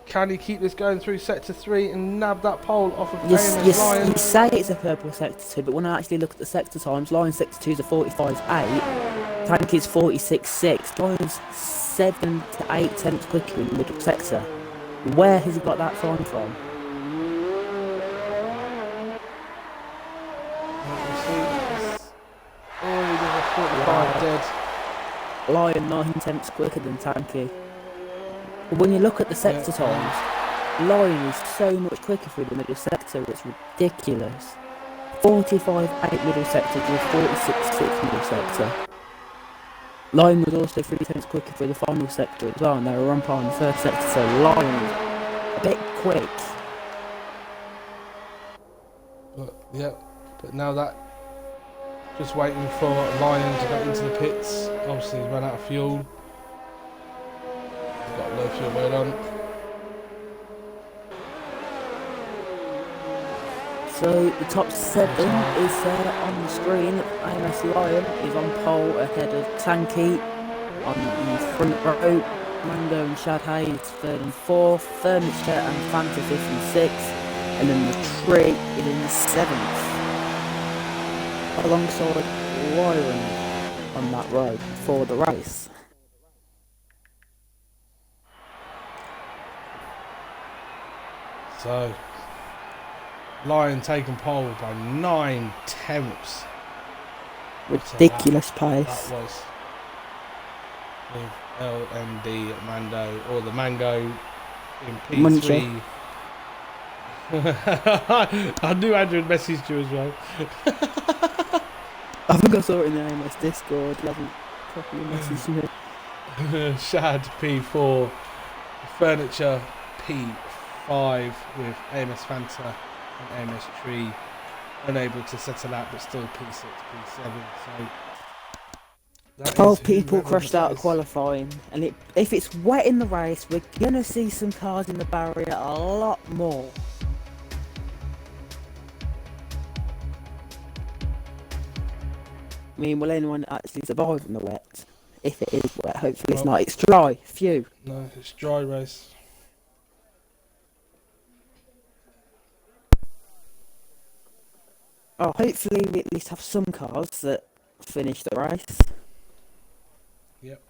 Can he keep this going through sector 3 and nab that pole off of KMS Lion? You say it's a purple sector 2, but when I actually look at the sector times, Lion sector 2 is a 45.8, Tank is 46.6, Lion's 7 to 8 tenths quicker in the middle sector. Where has he got that time from? Oh, he does a 45 dead. Lion 9 tenths quicker than Tanky. But when you look at the sector times, Lion is so much quicker through the middle sector, it's ridiculous. 45.8 middle sector to a 46.6 middle sector. Lion was also 3 tenths quicker through the final sector as well, and they were on par in the first sector, so Lion was a bit quick. But now that, just waiting for Lion to go into the pits. Obviously, he's run out of fuel. He's got low fuel load on. So the top 7 is on the screen. AMS Lion is on pole ahead of Tanky on the front row. Mango and Shad Hayes 3rd and 4th. Furniture and Fanta 5th and 6th. And then the Tree is in 7th. Alongside Wyron on that row for the race. So, Lion taking pole by 9 tenths. Ridiculous pace. That was with LMD Mando, or the Mango in P3. I knew Andrew had messaged you as well. I think I saw it in the AMS Discord. He hasn't properly messaged me. Shad P4, Furniture P5 with AMS Fanta and AMS Tree unable to settle out, but still P6, P7. So 12 people crashed out of qualifying, and if it's wet in the race, we're gonna see some cars in the barrier a lot more. I mean, will anyone actually survive in the wet? If it is wet, hopefully it's not. It's dry. Phew. No, it's dry race. Oh, hopefully we at least have some cars that finish the race. Yep.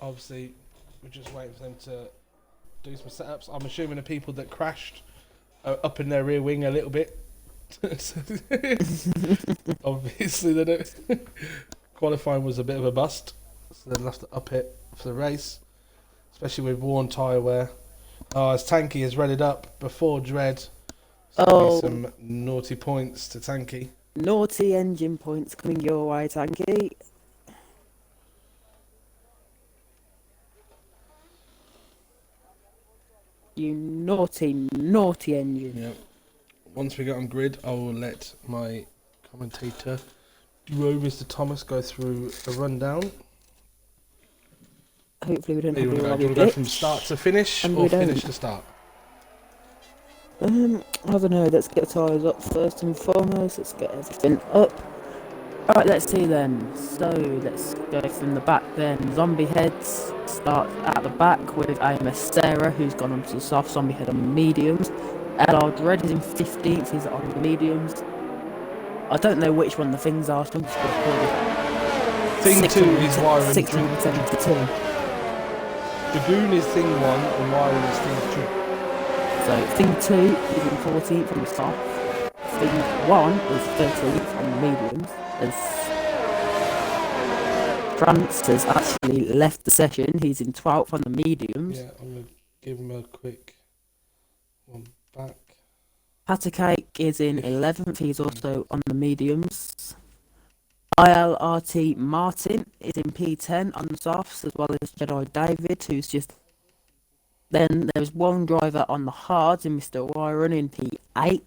Obviously, we're just waiting for them to do some setups. I'm assuming the people that crashed are up in their rear wing a little bit. Obviously, they don't. Qualifying was a bit of a bust, so they'll have to up it for the race, especially with worn tyre wear. As Tanky has read it up before Dread. So some naughty points to Tanky. Naughty engine points coming your way, Tanky. You naughty, naughty engine. Yep. Once we get on grid, I will let my commentator, duo Mr. Thomas, go through a rundown. Hopefully we don't Do you have want to go from start to finish, or finish to start? I don't know, let's get the tyres up first and foremost, let's get everything up. Alright, let's see then. So, let's go from the back then. Zombie Heads start at the back with AMS Sarah, who's gone onto the soft. Zombie Head on the mediums. LR Dread is in 15th, he's on the mediums. I don't know which one the things are, so I'm just going to call it. Thing 2 is Wyron. 672. Dragoon is thing 1 and Wyron is thing 2. So, thing 2 is in 14th on the soft. Thing 1 is 13th on the mediums. As France has actually left the session, he's in 12th on the mediums. Yeah, I'm going to give him a quick one back. Patacake is in 11th, he's also on the mediums. ILRT Martin is in P10 on the softs, as well as Jedi David, who's just... Then there's one driver on the hards in Mr. Wyron in P8.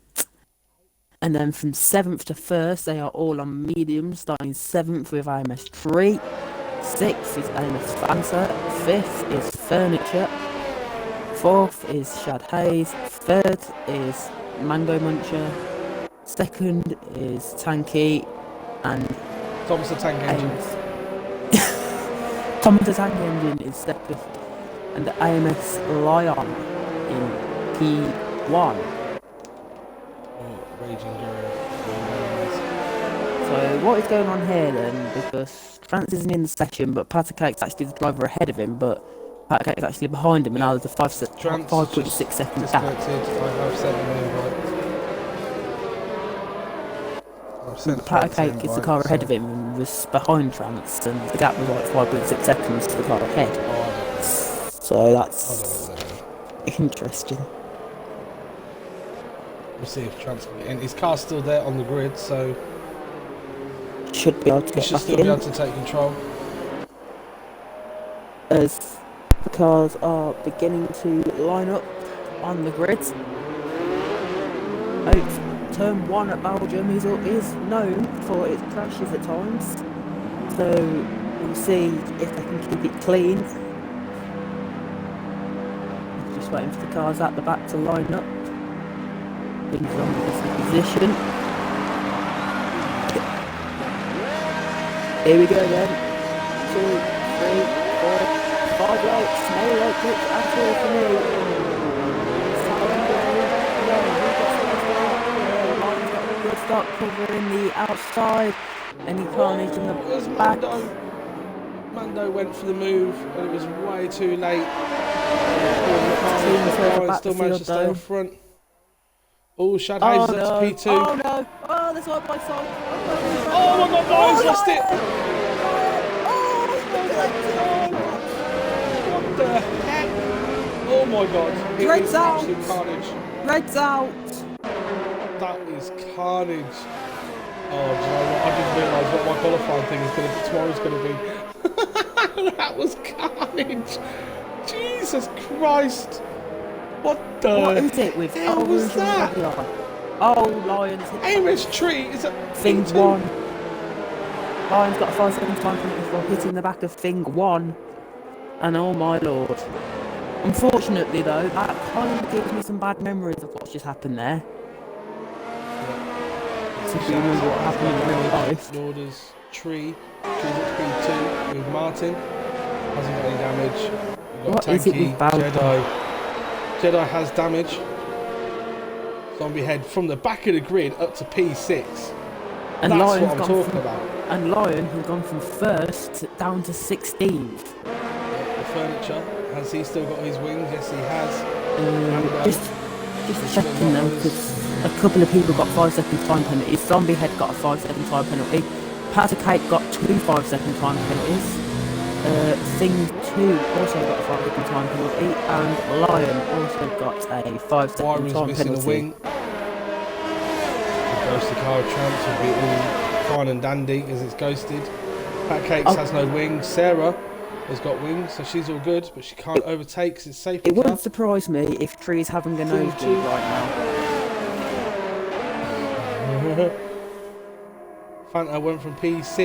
And then from 7th to 1st, they are all on mediums, starting 7th with AMS Tree. 6th is AMS Fanta. 5th is Furniture. 4th is Shad Hayes. 3rd is Mango Muncher. 2nd is Tanky. And Thomas the Tank Engine. Thomas the Tank Engine is 2nd. And the AMS Lion in P1. So what is going on here then? Because France isn't in the session, but Patacake's actually the driver ahead of him, but Patacake's actually behind him, and now there's a 5.6 second gap. Patacake is the car ahead of him and was behind France, and the gap was like 5.6 seconds to the car ahead. So that's interesting. We'll see if Trans can get in. His car's still there on the grid, so Should be able to he get should back still be in, able to take control. as the cars are beginning to line up on the grids. Turn 1 at Belgium is known for its crashes at times, so we'll see if they can keep it clean. Just waiting for the cars at the back to line up. Things are on the position. Here we go then. 2, 3, 4, 5 lights. No light glitch at all for me. Good start covering the outside. Any carnage in the back. Mando went for the move, and it was way too late. Still managed to stay up front. Oh, Shad Hayes is up to P2. Oh no! Oh, there's one by side. Oh my God, Lions lost it! What the heck? Oh my God! It Red's is out. absolute carnage. Red's out. That is carnage. Oh, do you know what? I didn't realise what my qualifying thing is going to tomorrow's going to be. That was carnage. Jesus Christ! What is it with hell was that? Oh, Lions. Amos Tree is at Thing P2. 1. Lions got a 5-second time penalty for hitting the back of Thing 1. And oh my lord. Unfortunately though, that kind of gives me some bad memories of what's just happened there. If you remember what happened in real life. Orders Tree. Tree's at P2 with Martin. Hasn't got any damage. We've got What is it with Jedi. Jedi has damage. Zombie head from the back of the grid up to P6. And That's Lion's what I'm talking about. And Lion has gone from 1st down to 16th. The furniture. Has he still got his wings? Yes, he has. Just checking though, because a couple of people got 5-second time penalties. Zombie head got a 5-second time penalty. Patter Cake got 2 5-second time penalties. Thing 2 also got a 5-second time penalty, and Lion also got a 5-second time missing penalty. a wing. The ghosted car of Trance would be all fine and dandy as it's ghosted. Pat Cakes has no wings. Sarah has got wings, so she's all good, but she can't overtake because it's safety It car. wouldn't surprise me if Tree's having a nosebleed right now. Fanta went from P6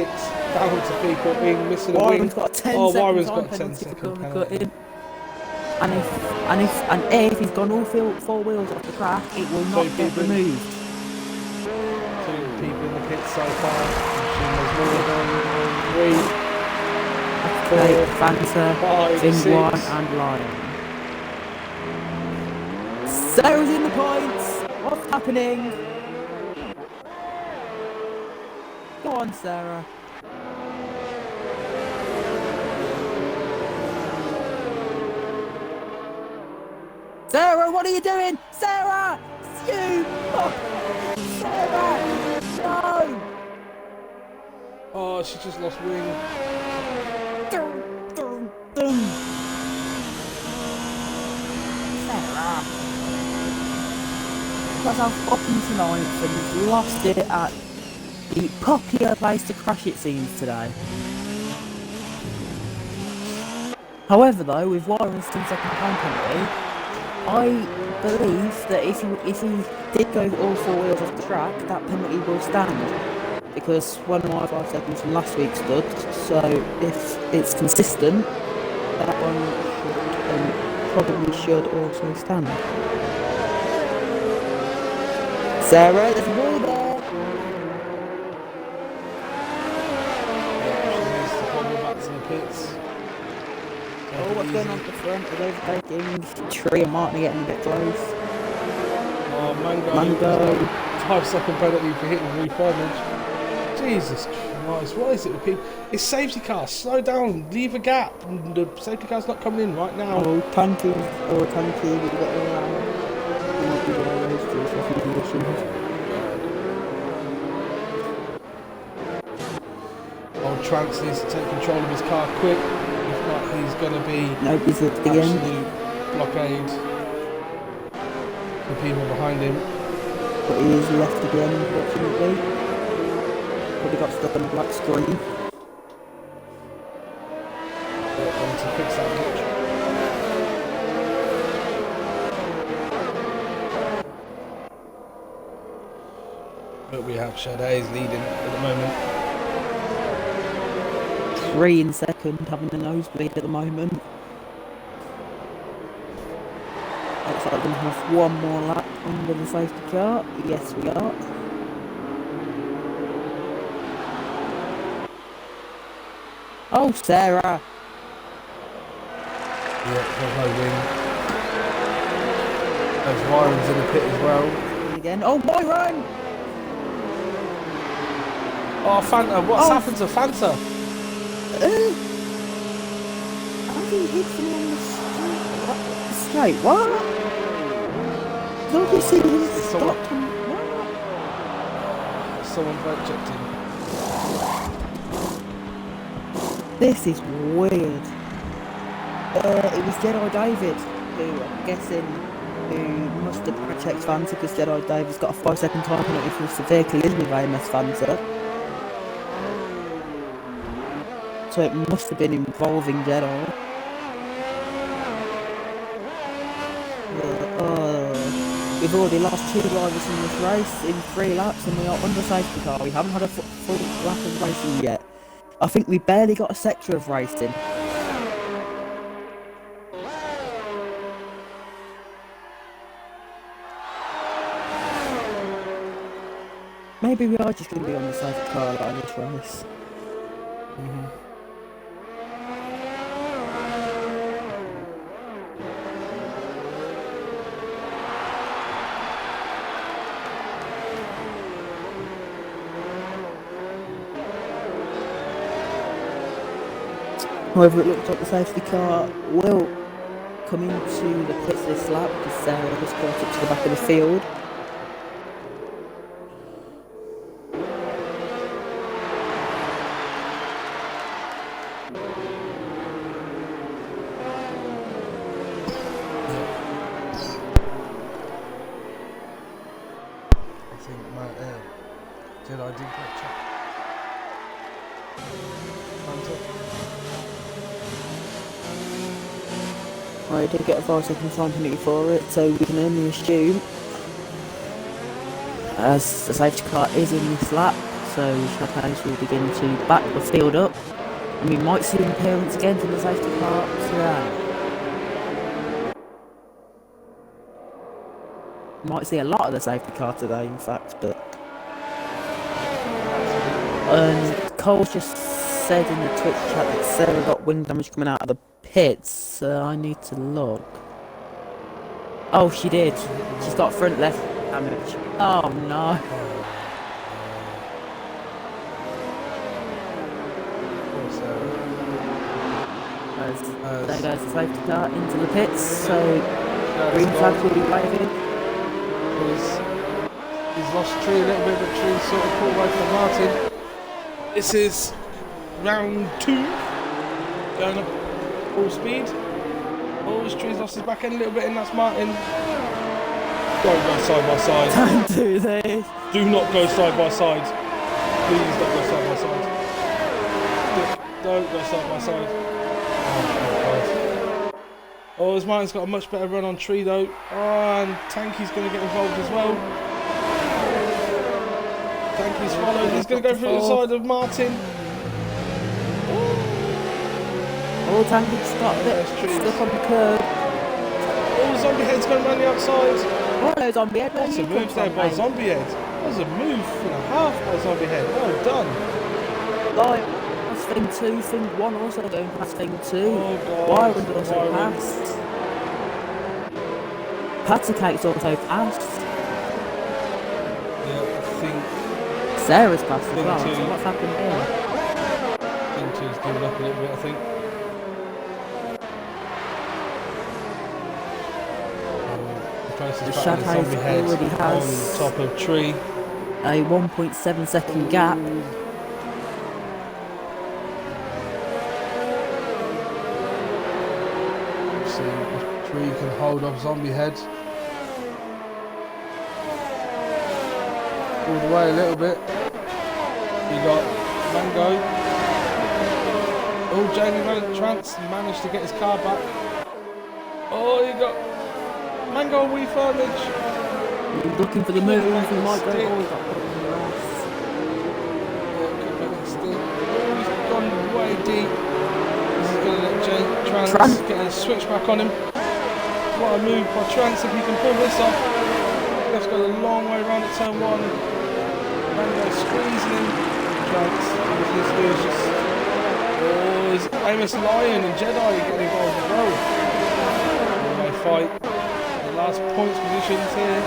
down to P14, missing a Warren's wing. got a 10 Warren's second got a time 10-second penalty. penalty. And if he's gone all 4 wheels off the track, it will not get removed. 2 people in the pit so far. There's more. 3. Okay, Fanta, 5, Thing 6. 1 and Lion. Sarah's in the points! What's happening? Go on, Sarah. Sarah, what are you doing? Sarah! You! Oh, Sarah! No! Oh, she just lost wing. Dum, dum, dum. Sarah! Myself up into 9th and lost it at the popular place to crash, it seems, today. However, though, with Warren's 2-second time penalty, I believe that if he did go all 4 wheels off the track, that penalty will stand. Because one of my 5 seconds from last week stood, so if it's consistent, that one probably should also stand. Sarah, there's a ball there! She needs to probably back to the pits. Oh, what's going on at the front? Are they overtaking? Tree and Martin are getting a bit close. Oh, Mango. 5-second penalty for hitting refurbish. Jesus Christ, what is it with people? It's safety car, slow down, leave a gap. The safety car's not coming in right now. Oh, Tanky, we've got around. Might be one of those 2-second conditions. Old Trance needs to take control of his car quick. If not, he's going to be Nope, he's at the end. absolute blockade. The people behind him. but he is left again, unfortunately. Probably got stuck on the black screen. I need to fix that glitch. But we have Sade is leading at the moment. 3 in second, having a nosebleed at the moment. Looks like we're going to have one more lap under the safety car. Yes, we are. Oh, Sarah! Yeah, there's no win. There's Ryron's in the pit as well. Again. Oh, Byron! Oh, Fanta, what's happened to Fanta? How did he hit him on the straight? What? Don't you see him stopped him? What? Someone brake checked him. This is weird. It was Jedi David, who I'm guessing who must have checked Fanta because Jedi David's got a 5-second time penalty for the vehicle is with AMS Fanta. So it must have been involving Jedi. We've already lost 2 drivers in this race in 3 laps and we are under safety car. We haven't had a full lap of racing yet. I think we barely got a sector of racing. Maybe we are just going to be on the safety car like this race. However, it looks like the safety car will come into the pits this lap because Sarah has brought it to the back of the field. I think Jedi did brake check. Fanta. I did get a 5-second time penalty for it, so we can only assume, as the safety car is in this lap, so Chappes will begin to back the field up, and we might see an appearance again from the safety car today. Might see a lot of the safety car today, in fact, but... Cole's just said in the Twitch chat that Sarah got wing damage coming out of the pits, I need to look. Oh, she did. She's got front left damage. Oh no. There goes the safety car into the pits, so green flag will be waving. He's lost Tree a little bit, but Tree's sort of pulled away from Martin. This is round 2, going up full speed. Oh, Tree's lost his back end a little bit, and that's Martin. Don't go side by side. Don't do this. Do not go side by side. Please don't go side by side. Don't go side by side. Oh, as Martin's got a much better run on Tree though. Oh, and Tanky's going to get involved as well. Tanky's followed. He's going to go through the side of Martin. Oh, Tanky's got a bit stuck on the curb. Oh, Zombie Head's going around the outside. Hello, Zombie Head. That's a move there by Zombie Head. That was a move and a half by Zombie Head. Well done. Like, that's thing 2, thing 1 also going past thing 2. Oh, God. Byron's also passed. Pattercake's also passed. Yeah, I think Sarah's passed as Thing well, 2. so what's happened here? Thing 2's given up a little bit, I think. The Chappes already has on top of Tree. a 1.7 second gap. See if Tree can hold off Zombie Head. pulled away a little bit. We got Mango. Oh, Jamie Trance managed to get his car back. Oh, you got Mango and Wee Firmage. He's looking for the move. He might go. Oh, he got put in the He's gone way deep. This is going to let Trance get a switch back on him. What a move by Trance if he can pull this off. Let's go a long way around at turn 1. Mango squeezing him. Trance. He's just. Oh, there's Amos Lion and Jedi getting involved as well. They fight the last points positions here.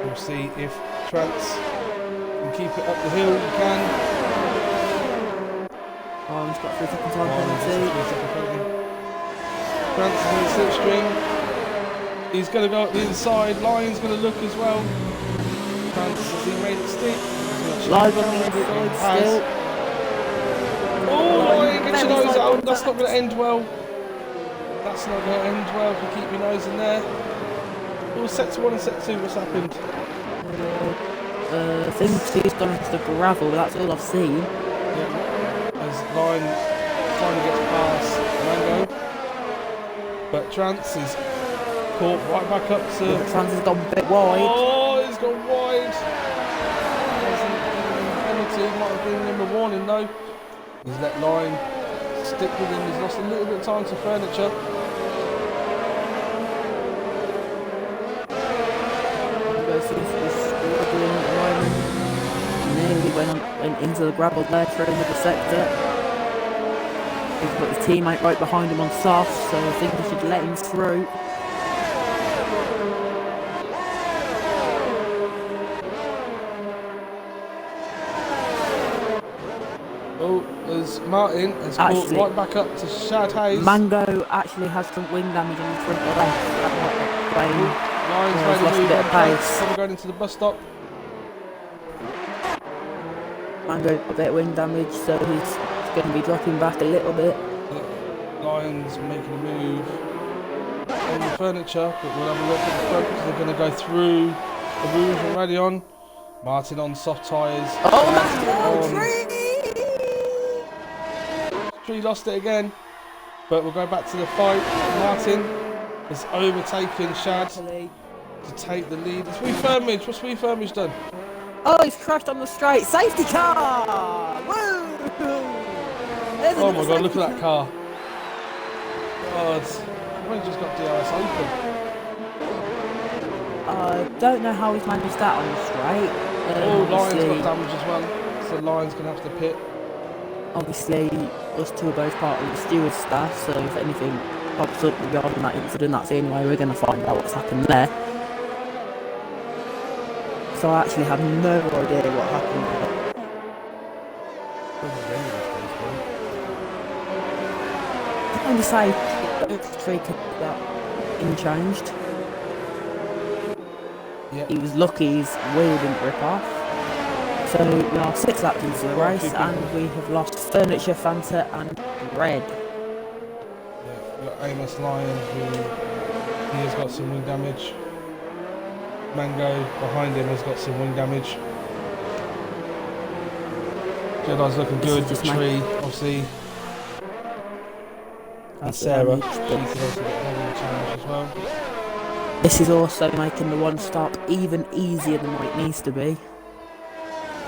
We'll see if Trance can keep it up the hill. He can. Oh, he's got 3 seconds on penalty. Trance is in the slipstream. He's going to go up the inside. Lion's going to look as well. Trance, has he made it stick? Live on the inside still. Oh, Lion, get your nose out. That's not going to end well. That's not going to end well if you keep your nose in there. Oh, set to 1 and set 2. What's happened? I think he's gone into the gravel, but that's all I've seen. Yeah. As Lion finally gets past Mango. But Trance is caught right back up to... Trance has gone a bit wide. Oh, he's gone wide. Penalty, might have been him a warning though. He's let Lion stick with him. He's lost a little bit of time to Furniture. Nearly went into the gravel there through the middle sector. He's got his teammate right behind him on soft, so I think he should let him through. Oh, as Martin has caught right back up to Shad Hayes. Mango actually has some wing damage on the front left. That might explain. Lion's made lost a bit of pace. Probably going into the bus stop. Mango got a bit of wing damage, so he's going to be dropping back a little bit. Lion's making a move on the Furniture, but we'll have a look at the front because they're going to go through the Rouge and Radion. Martin on soft tyres. Oh, that's Tree lost it again, but we'll go back to the fight. Martin has overtaken Shad to take the lead. It's Wee Firmage. What's Wee Firmage done? Oh, he's crashed on the straight. Safety car! Woo! Oh my god, look at that car. God, I've only just got DRS open. I don't know how he's managed that on the straight. Oh, Lion's got damage as well, so Lion's going to have to pit. Obviously, us two are both part of the steward staff, so if anything pops up regarding that incident, that's the only way we're going to find out what's happened there. So I actually have no idea what happened there. I can only say the tree could that unchanged. Yep. He was lucky his wheel didn't rip off. So we are 6 laps into the race and we have lost Furniture, Fanta and Red. Yeah, we've got Amos Lion who he has got some wing damage. Mango behind him has got some wing damage. Jedi's looking good. The tree, obviously. And Sarah, she's also got a challenge as well. This is also making the one stop even easier than what it needs to be.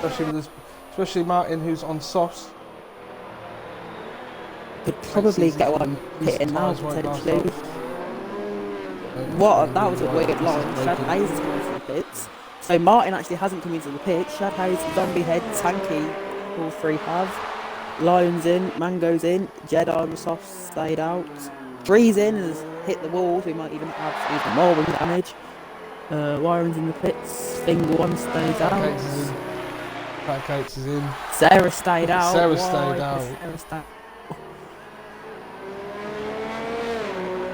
Especially Martin, who's on softs. Could probably get one hitting now potentially. That was a weird line. Shad Hayes is coming into the pits. So Martin actually hasn't come into the pit. Shad Hayes, Zombie Head, Tanky, all three have. Lion's in, Mango's in, Jedi on the soft stayed out. Three's in and has hit the walls. We might even have even more wing damage. Wiring's in the pits. Finger one stays out. Pat Cates is in. Sarah stayed out. Sarah stayed out. Sarah stayed.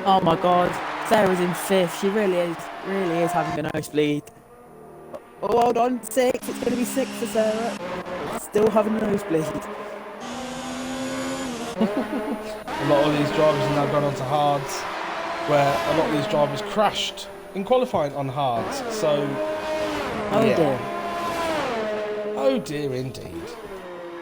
Oh my god. Sarah's in 5th. She really is having a nosebleed. Oh, hold on. 6. It's going to be 6 for Sarah. Still having a nosebleed. A lot of these drivers have now gone on to hards, where a lot of these drivers crashed in qualifying on hards. So Oh Yeah. dear. Oh dear indeed.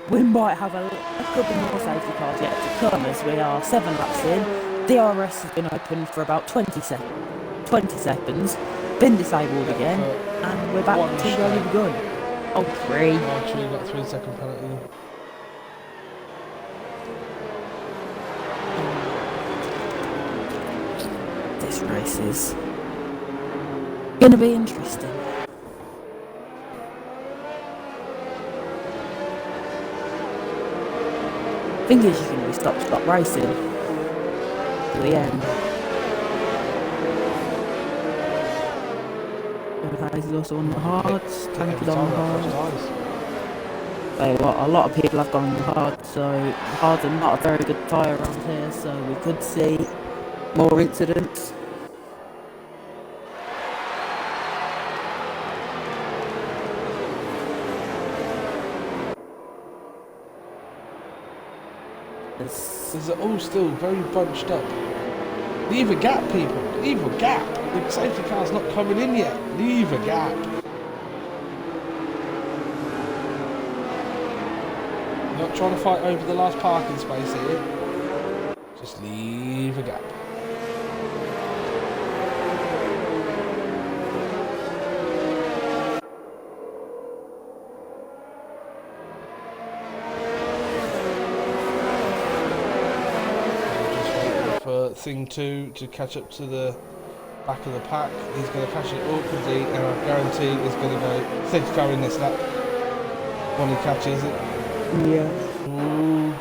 We might have a couple more safety cars yet to come as we are 7 laps in. DRS has been open for about 20 seconds, been disabled again, and we're back to where we begun. Oh, 3. Oh, true, got 3-second penalty. This race is going to be interesting. Thing is, you can be stop racing to the end. Hayes is also on the hards. Tank is on the hards. So a lot of people have gone on the hards, so the hards are not a very good tyre around here, so we could see more incidents. These are all still very bunched up. Leave a gap, people. Leave a gap. The safety car's not coming in yet. Leave a gap. You're not trying to fight over the last parking space here. Just leave a gap. Thing 2 to catch up to the back of the pack. He's going to catch it awkwardly, and I guarantee he's going to go safety car in this lap when he catches it. Yeah. Ooh.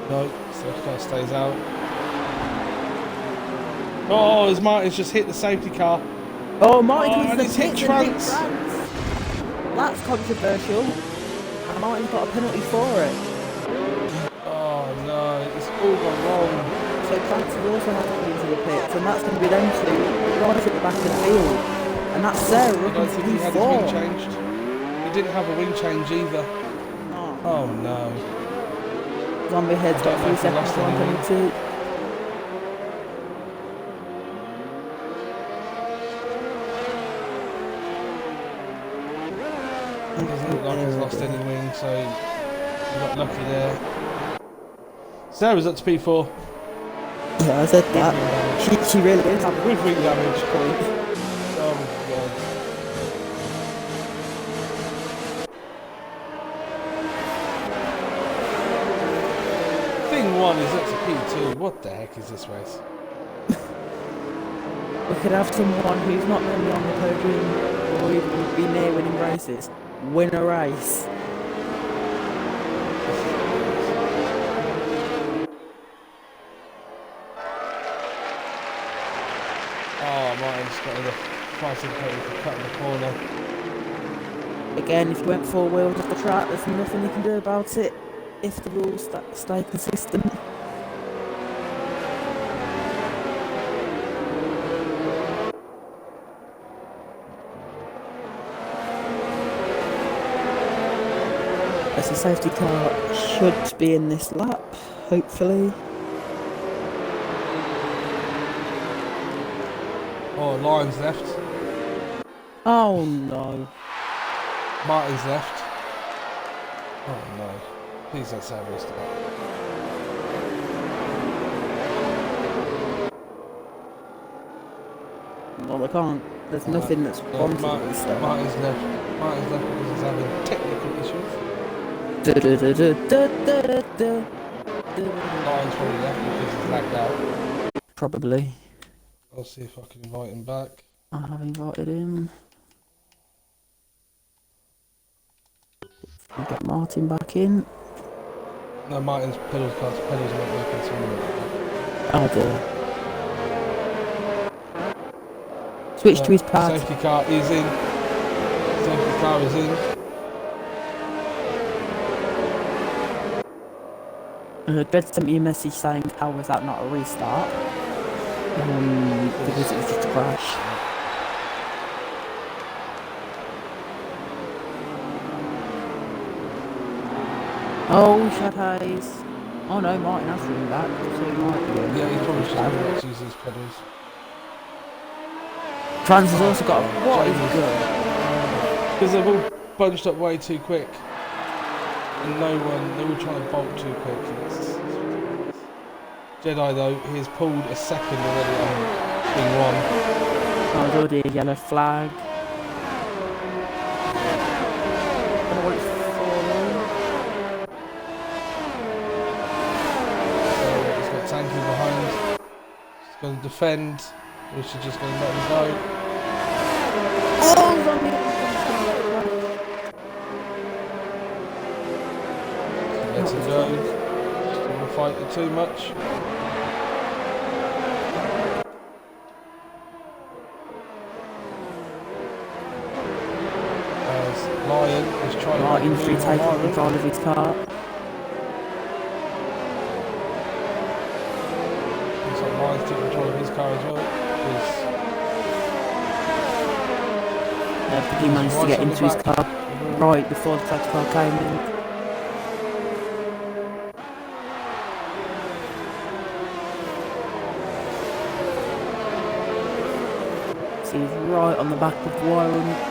No, safety car stays out. Oh, as Martin's just hit the safety car. Oh, Martin and he's hit Trans. That's controversial. And Martin's got a penalty for it. Oh no, it's all gone wrong. So France will also have to come into the pits, and that's going to be them two right at the back of the field. And that's Sarah I up don't into think he had his P4. wing changed. He didn't have a wing change either. Oh no. Zombie Head's got 3 seconds lost on anything. penalty. It doesn't look like he's lost any wing, so he got lucky there. Sarah's up to P4. Yeah, I said that. She really is. With wing damage. Oh god. Thing 1 is up to P2. What the heck is this race? We could have someone who's not going to be on the podium or even be near winning races win a race. Oh, Martin's got the fighting penalty for cutting the corner. Again, if you went 4 wheels off the track, there's nothing you can do about it if the rules stay consistent. As a safety car should be in this lap, hopefully. Oh, Lyon's left. Oh no. Martin's left. Oh no. Please don't say a restart. Well, they can't. There's nothing that's wanted to Martin's restart. left. Martin's left because he's having technical issues. Lyon's probably left because he's lagged out. Probably. I'll see if I can invite him back. I have invited him. I'll get Martin back in. No, Martin's pedals not working, so Oh dear. Switch to his pad. Safety car is in. Safety car is in. Dred sent me a message saying, how was that not a restart? Because it was just a crash. Oh, Shad Hayes. Oh no, Martin has ridden back, so he might be. Yeah, he's probably just going to use his pedals. Trans has also got a... What is good? Because they've all bunched up way too quick. And they're all trying to bolt too quick. Jedi though, he has pulled a second already on being one. Oh, there's already a yellow flag. I don't know what it's for. So he's got Tanky behind. He's going to defend, which is just going to let him go. Oh, zombie! Let him go. Just don't want to fight it too much. Lion is trying to Martin's retaking control of his car. Looks like Lion's taking control of his car as well. He managed to get into his car right before the taxi car came in. So he's right on the back of the wire.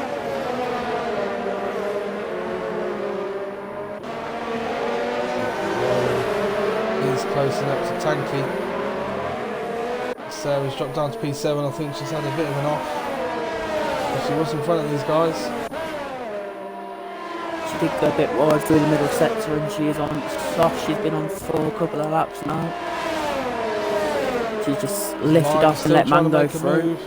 Closing up to Tanky. Sarah's dropped down to P7. I think she's had a bit of an off. But she was in front of these guys. She did go a bit wide through the middle sector and she is on soft. She's been on for a couple of laps now. She's just lifted off and let man go through.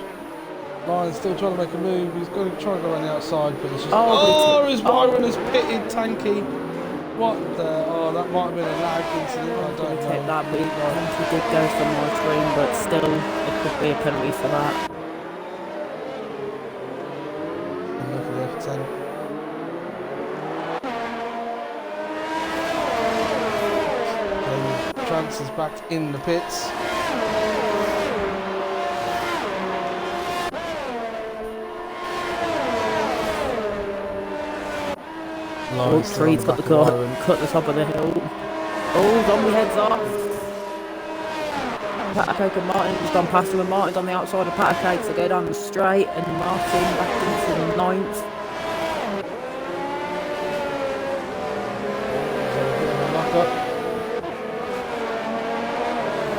Lion's still trying to make a move. He's going to try and go around the outside, but it's just... Oh, his Byron has pitted Tanky. What the... Oh, that might have been a lag incident. I don't know. Take that, but he did go for more screen, but still, it could be a penalty for that. Look at the F10. Trance is back in the pits. Oh, Tree's got the car, cut the top of the hill. Oh, zombie heads off. Patacake and Martin's gone past him, and Martin's on the outside of Patacake, so go down the straight, and Martin back into the 9th.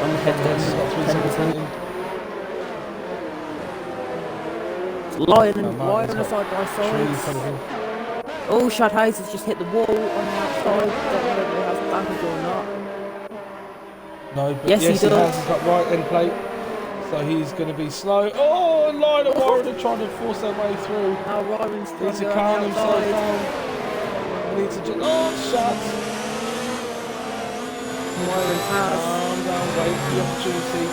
On the head down, Lion and side by side. Oh, Shad Hayes has just hit the wall on the outside. Don't know whether he has damage or not. No, but yes, he does. He has. He's got right end plate. So he's going to be slow. Oh, and Lion and Warren are trying to force their way through. Now Warren's trying to calm himself down. He needs to just... Oh, Shad! Warren has. Calm down, wait for the opportunity.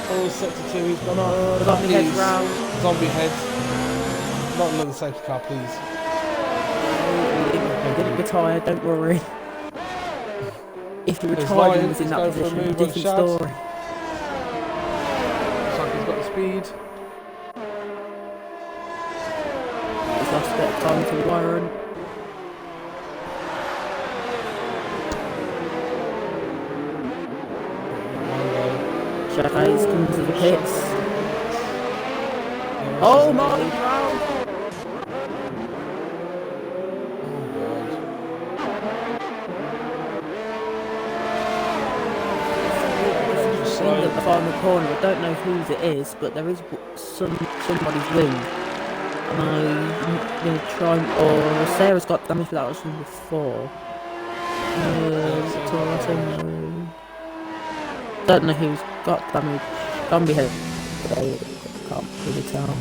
Oh, sector 2, he's gone on. Zombie head round. Zombie head. Not another safety car, please. Didn't retire, don't worry. If he retired and was in that position, different story. Looks like he's got the speed. He's lost a bit of time to Warren. Shad Hayes comes to the pits. Oh, Martin's round! At the final corner, I don't know whose it is, but there is somebody's wing. And I'm going to try and... Or Sarah's got damage, but that was from before. Don't know who's got damage. Zombie head. Can't really tell.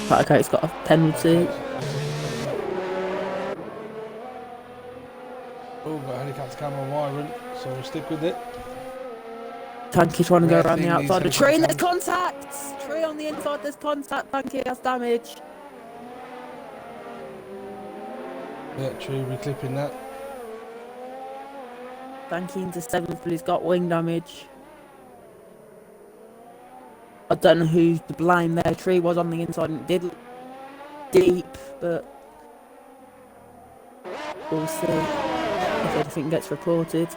But okay, it's got a penalty. Oh, got a helicopter camera on Wyron, so we'll stick with it. Tanky trying to go around the outside. The tree, there's contact! Tree on the inside, there's contact. Tanky has damage. Yeah, true, we're clipping that. Tanky into 7th, but he's got wing damage. I don't know who's to blame there. Tree was on the inside and it did deep, but we'll see if anything gets reported.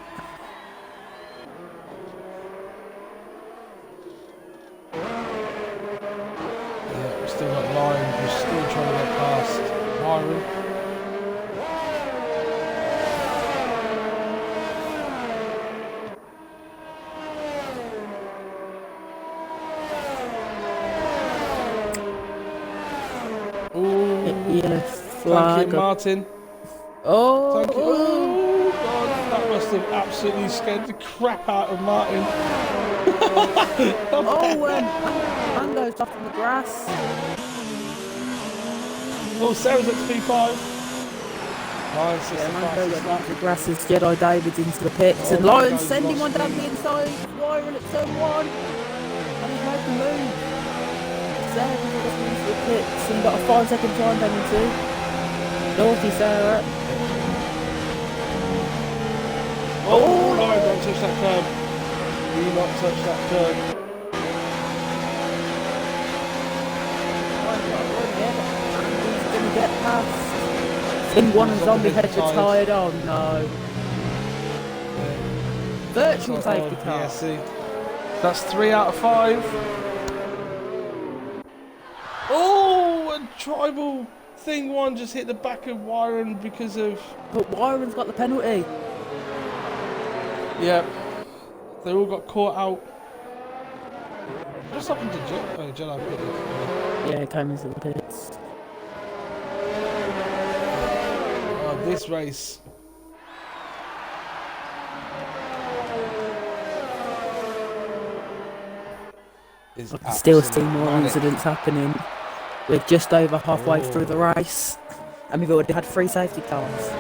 Yeah, we've still got Lion Yellow Thank flag. you, Martin. Oh, Thank you. Oh, God, that must have absolutely scared the crap out of Martin. Mango's off in the grass. Oh, Sarah's at P5. Lion's just the Mango fastest went lap. into the grass as Jedi David's into the pits. And Mango's Lion's sending lost one down me. the inside. Wyron at turn 1. And he's making a move. Sarah just into the pits and got a 5-second time penalty. Naughty Sarah. Oh, Lion, don't touch that curb. Do not touch that curb. He's going to get past. Thing 1 and Zombie Head retired. Oh no. Virtual safety car. Yeah, see. That's 3 out of 5. Oh, a tribal thing 1 just hit the back of Wyron because of... But Wyron's got the penalty. Yeah. They all got caught out. What's happened to Jedi pitted? Yeah, came into the pits. Oh, this race. I can still see more manic. incidents happening. We're just over halfway through the race, and we've already had 3 safety cars.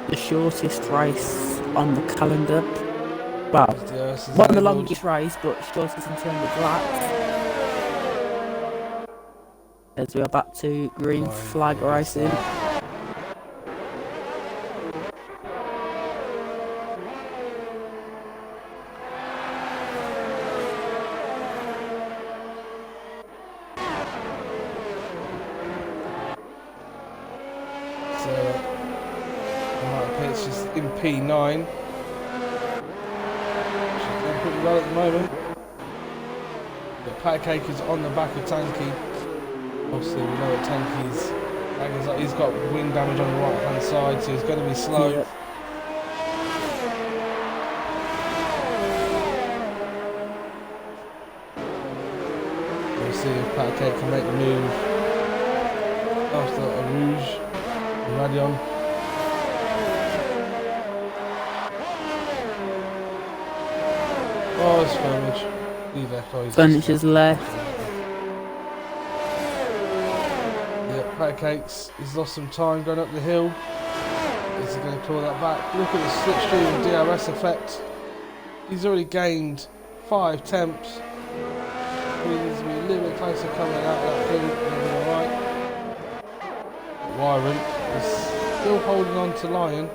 The shortest race on the calendar. Well, one of the longest race, but shortest in terms of laps. As we are back to green flag racing. She's in P9. She's doing pretty well at the moment. The Pat Cake is on the back of Tanky. Obviously, we know what Tanky's. He's got wing damage on the right hand side, so he's going to be slow. Yep. We'll see if Pat Cake can make the move after a Rouge and Radion. Oh, it's Furnish. He left. Oh, Furnish is left. Yeah, Pat Cakes. He's lost some time going up the hill. Is he going to claw that back? Look at the slipstream DRS effect. He's already gained 5 temps. He needs to be a little bit closer coming out of that hill. Alright. Wyron is still holding on to Lion.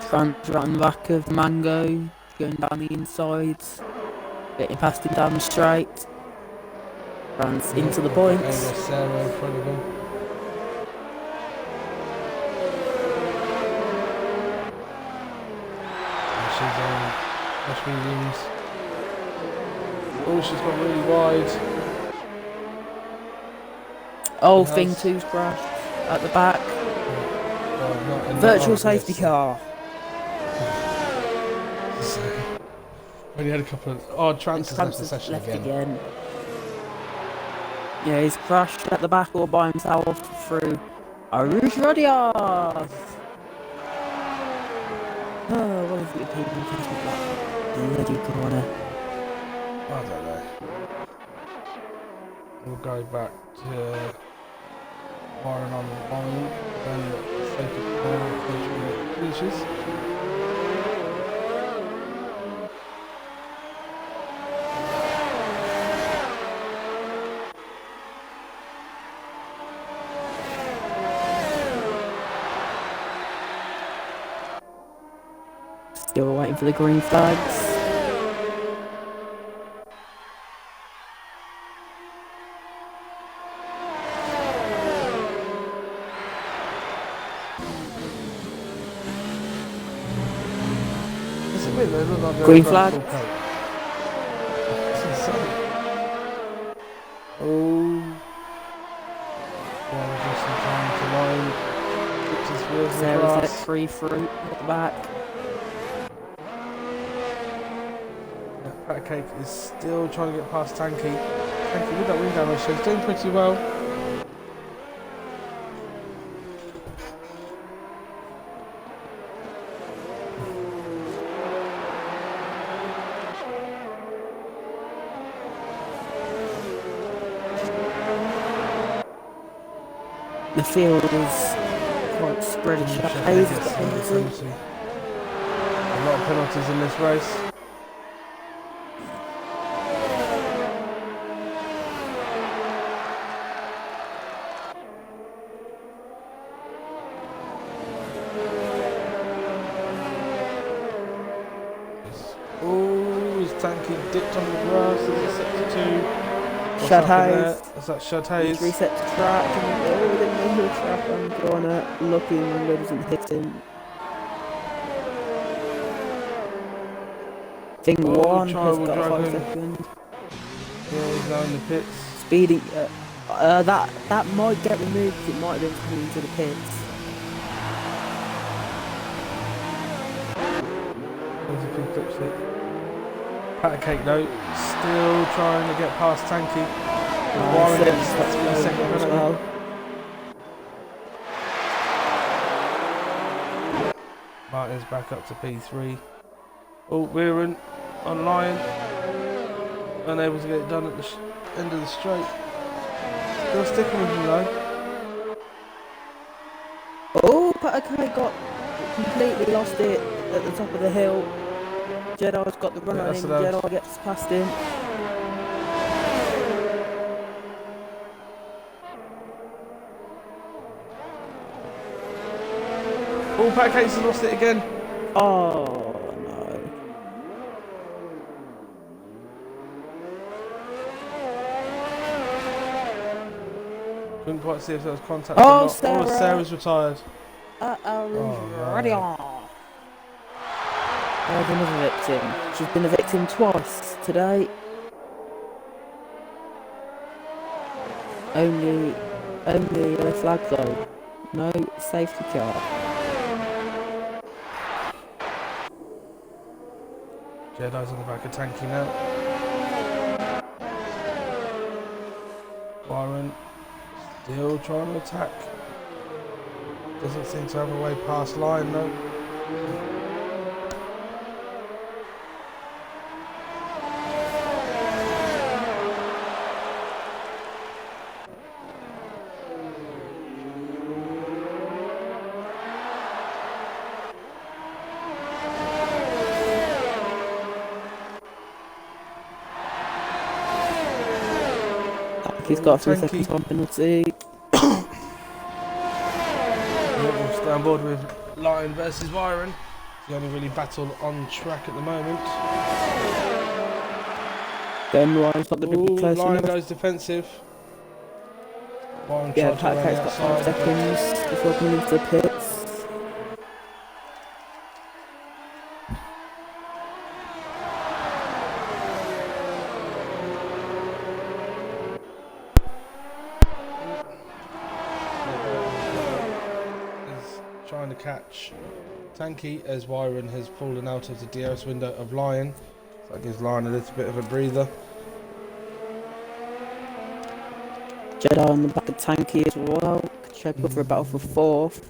Trant's right on the back of Mango, going down the inside, getting past him down the straight. Trant's into the points. There's Sarah in front of him. And she's on Fresh Mediums. Oh, she's got really wide. Oh, Thing 2's crashed at the back. Virtual safety car. When he had a couple of... Oh, Trance has left the session again. Yeah, he's crashed at the back all by himself through Arush Radios. Oh, what is it people think of that bloody corner? I don't know. We'll go back to Warren on the line and safety car finishes. Still waiting for the green flags. must admit, they look like they're Green on flag. full coat. That's insane. Oh. Well, just in time to line. Puts his wheels in the Sarah's let grass. free fruit at the back. Pat Cake is still trying to get past Tanky. Tanky with that wing damage, so he's doing pretty well. The field is quite spread and Sheffield shaved. gets number 70. A lot of penalties in this race. Oh, his Tanky dipped on the grass. There's a sector 2. Shad Hayes. Is that Shad Hayes? Reset the track and we didn't know the track on the corner. Looking and doesn't hit him. Thing one has Tribal got 5 Dragon. seconds. Yeah, he's now in the pits. Speeding. That might get removed. It might have been coming into the pits. There's a few clips here. Pat Cake though, still trying to get past Tanky. Warren gets the second as penalty. well. Martin's back up to P3. Oh, Weirin on line. Unable to get it done at the end of the straight. Still sticking with him though. Oh, Patake got completely lost it at the top of the hill. Jedi's got the run on that's him. allowed. Jedi gets past him. Oh, Pat Cakes has lost it again. Oh no. Couldn't quite see if there was contact Oh, or not. Sarah. Oh, Sarah's retired. Ready on. There's another victim. She's been a victim twice today. Only a flag though. No safety car. Jedi's on the back of Tanky now. Byron still trying to attack. Doesn't seem to have a way past line though. He's got 3 Tanky. seconds on penalty. We'll stay on board with Lion versus Byron. The only really battle on track at the moment. Then Ryan's not going to be Ooh, close Lion enough. goes defensive. Byron Yeah, tried to run Pataka's got 5 outside. seconds before coming into the pits. Is trying to catch Tanky as Byron has fallen out of the DRS window of Lion. So that gives Lion a little bit of a breather. Jedi on the back of Tanky as well. Could shape up for a battle for 4th.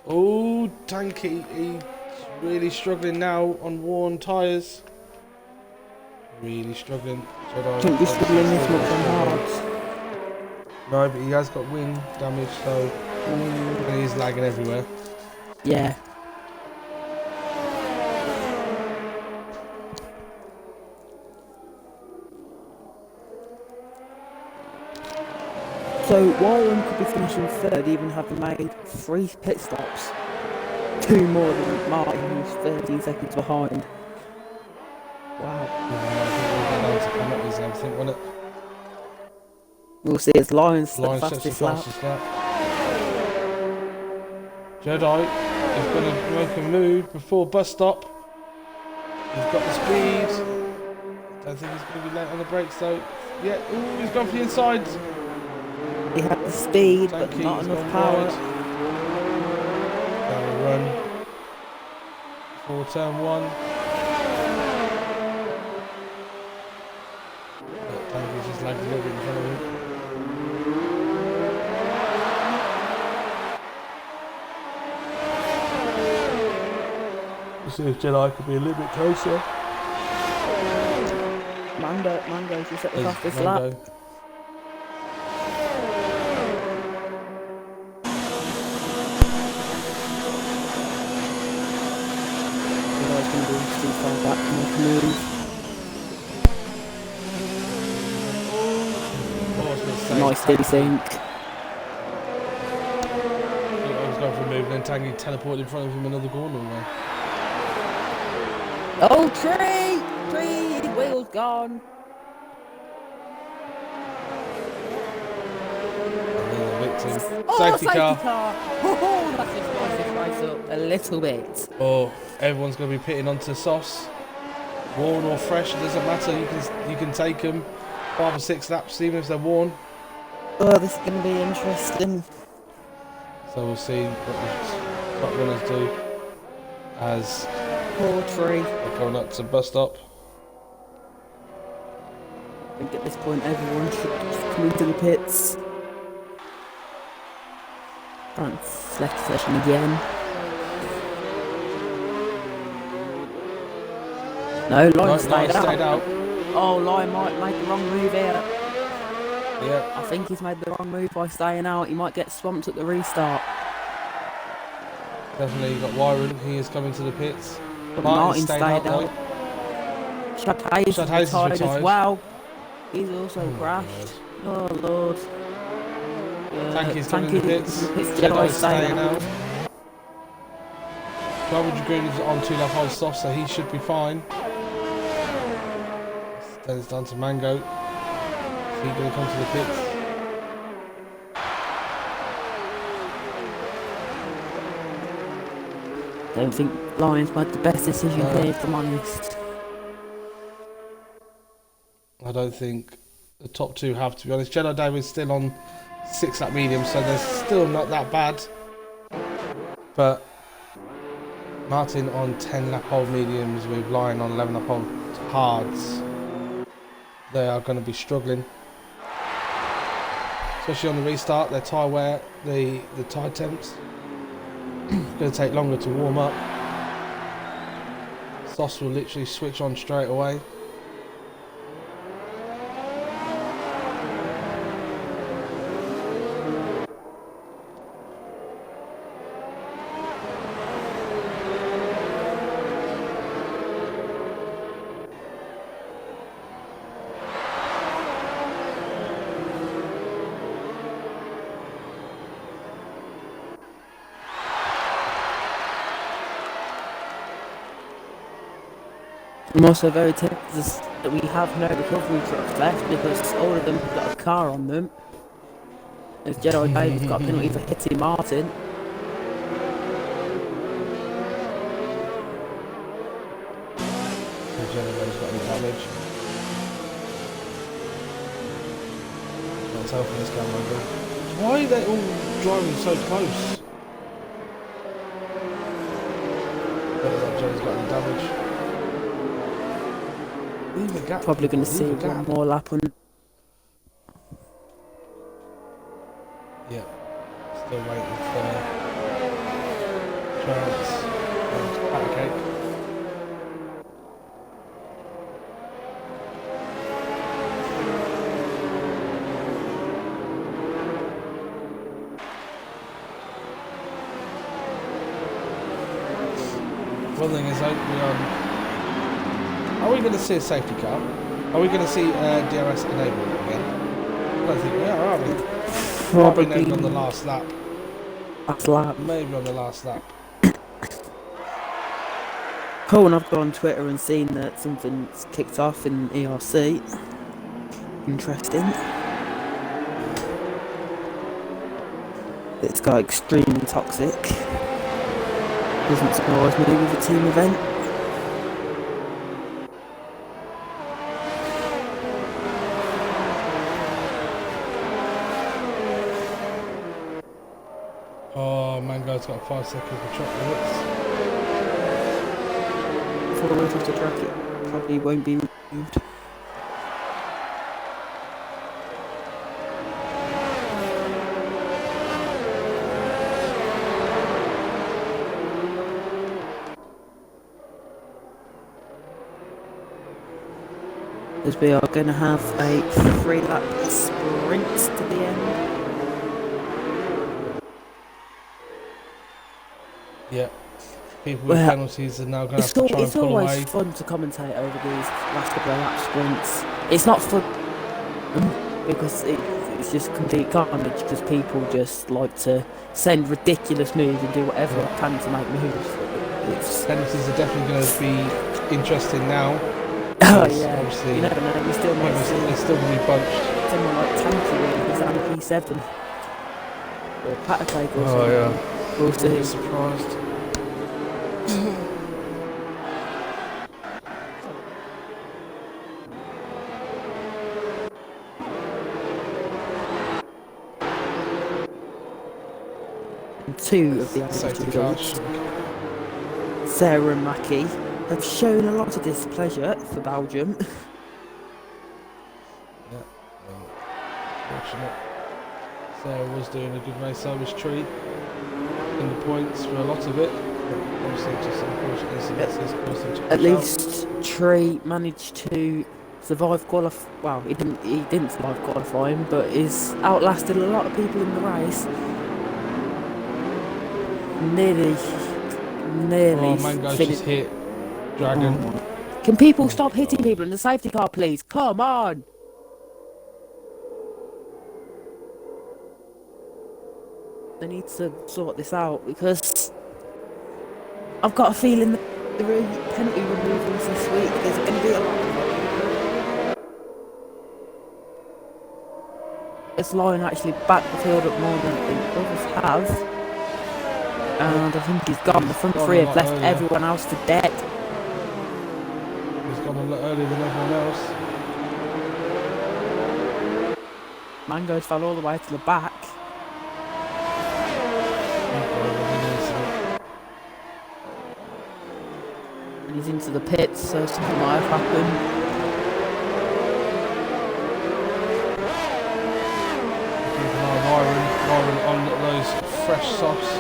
Oh, Tanky, he's really struggling now on worn tyres. Really struggling. Jedi Shouldn't be struggling this much on hards. hards. No, but he has got wing damage, so and he's lagging everywhere. Yeah. So Warren could be finishing 3rd, even having made 3 pit stops. 2 more than Martin, who's 13 seconds behind. Wow. I think we'll get down to penalties and everything, won't it? We'll see, it's Lions the Lion sets the fastest lap. fastest lap. Jedi He's going to make a move before bus stop. He's got the speed. Don't think he's going to be late on the brakes though. Yeah, ooh, he's gone for the inside. He had the speed, but Tanky, not he's enough gone power. wide. Down a run. For turn 1. Tanky's just lagged a little bit in front of him. See if Jedi could be a little bit closer. Mango's just at the There's fastest Mando. lap. Jedi's going to be too far back to make a move. Oh, I was gonna say, Nice desync. I was going for a move, then Tangy teleported in front of him another corner away. Oh, tree! Tree! Wheels gone. And then the victim. Oh, Safety car. Oh, that's just spice this race up a little bit. Oh, everyone's going to be pitting onto Sauce. Worn or fresh, it doesn't matter. You can take them 5 or 6 laps, even if they're worn. Oh, this is going to be interesting. So we'll see what the top runners do as Poor tree. they're going up to bus stop. I think at this point everyone should just come into the pits. Front left session again. No, Lion stayed out. Oh, Lion might make the wrong move here. Yeah. I think he's made the wrong move by staying out. He might get swamped at the restart. Definitely got Wyron. He is coming to the pits. But Martin stayed stayed though. out. Chad Hayes is retired as well. He's also crashed. Oh lord. Tanky's coming to the pits. Jedi's staying out. Trouble Dragoon is on 2 lap hold soft, so he should be fine. Then it's down to Mango. Is he going to come to the pits? Don't think Lions made the best decision here, if I'm honest. I don't think the top 2 have, to be honest. Jedi David's still on 6 lap medium, so they're still not that bad. But Martin on 10 lap hold mediums with Lion on 11 lap hold hards. They are going to be struggling. Especially on the restart, their tyre wear, the tyre temps. It's going to take longer to warm up. Sauce will literally switch on straight away. I'm also very tempted that we have no recovery trucks left because all of them have got a car on them. As Jedi David's got a penalty for hitting Martin. Jedi's got any damage. Can't tell from this camera angle. Why are they all driving so close? Jedi's got any damage. Leave a gap. Probably going to see Leave a one gap. more lap on. Yeah. Still waiting for chance and pat cake. One thing is, are we going to see a safety car? Are we going to see DRS enablement again? I don't think we are we? Probably maybe on the last lap. Last lap. Maybe on the last lap. Cool, and I've gone on Twitter and seen that something's kicked off in ERC. Interesting. It's got extremely toxic. Doesn't surprise me with a team event. Oh, Mango's got 5 seconds for track limits. Forward of the track, it probably won't be removed. As we are going to have a 3-lap sprint to the end. Yeah. People with penalties are now going to have to try and pull away. It's always fun to commentate over these last couple of lap sprints. It's not fun because it's just complete carnage, because people just like to send ridiculous moves and do whatever they can to make moves. Penalties are definitely going to be interesting now. Oh yeah, obviously, you never know, we still might see they're still going to be bunched. someone like Tanky with his P7 or Patatake or something. Oh yeah, We'll see. be surprised. And 2 of the individuals, Sarah and Mackie, have shown a lot of displeasure for Belgium. Yeah, fortunate. Sarah was doing a good race. I was Tree in the points for a lot of it. Obviously, just unfortunate incidences caused them to push At least Tree managed to survive well, he didn't survive qualifying, but he's outlasted a lot of people in the race. Nearly. Oh, Mango's just hit Dragon. Oh. Can people stop hitting people in the safety car, please? Come on! They need to sort this out, because I've got a feeling that the penalty removals this week, there's going to be a lot of them. This line actually backed the field up more than the others have. And I think he's gone. The front 3 have left everyone else to dead. He's gone a lot earlier than everyone else. Mango's fell all the way to the back. And he's into the pits, so something might have happened. Keep an eye on Byron on those fresh softs.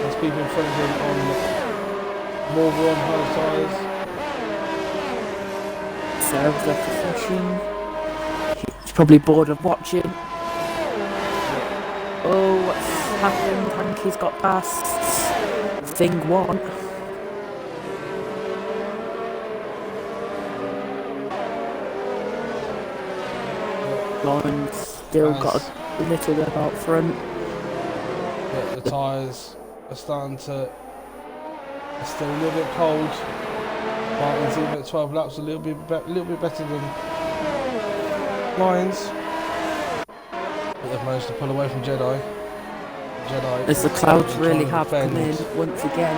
There's people in front of him on more warm hard tyres. Sarah's left the session. He's probably bored of watching. Oh, what's happened? Hanky's got past thing 1. Lauren's still got a little bit out front. Yeah, the tyres are starting to. They're still a little bit cold. Martin's even at 12 laps, a little bit better than Lions. But they've managed to pull away from Jedi. As the clouds really have come in once again.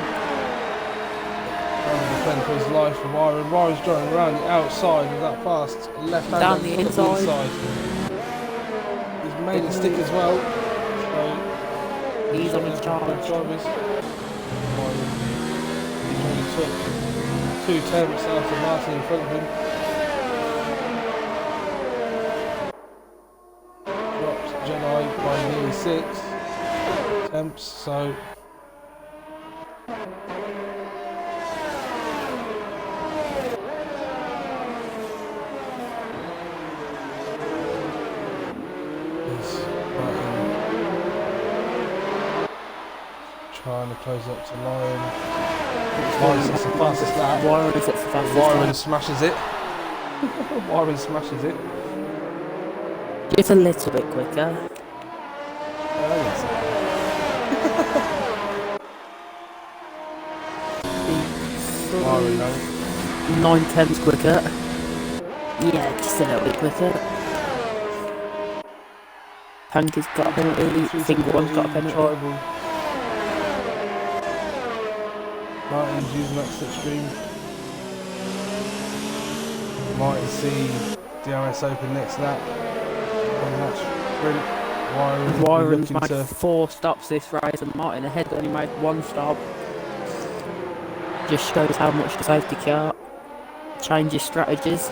Trying to defend for his life for Byron. Byron's driving around the outside of that fast left hand down the inside. He's made it stick as well. So he's on his charge. Drivers. He's only took 2 attempts after Martin in front of him. Dropped Jedi by nearly 6 attempts, so trying to close up to Lion. Lion sets the fastest lap. Byron sets the fastest Byron lap. smashes it. Byron smashes it. Just a little bit quicker. Byron, no. 9 tenths quicker. Yeah, just a little bit quicker. Hanky's got a penalty. Finger 1's got a penalty. Martin's using that slipstream. Martin see DRS open next lap. And that's sprint. Wyron's made 4 stops this race and Martin ahead only made 1 stop. Just shows how much the safety car changes strategies.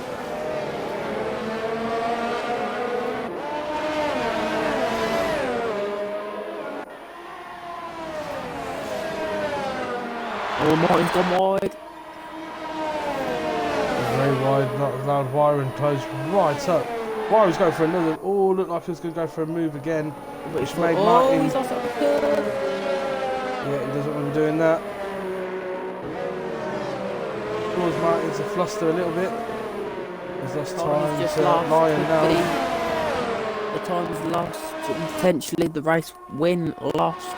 Oh, Martin's gone wide. Very wide, not allowed. Wyron closed right up. Wyron's going for another. Oh, looked like he was going to go for a move again. Which made Martin. He's off at the curve. Yeah, he doesn't want to be doing that. Caused Martin to fluster a little bit. He's lost time. He's just to lost. Lion now. The time is lost. And potentially the race win lost.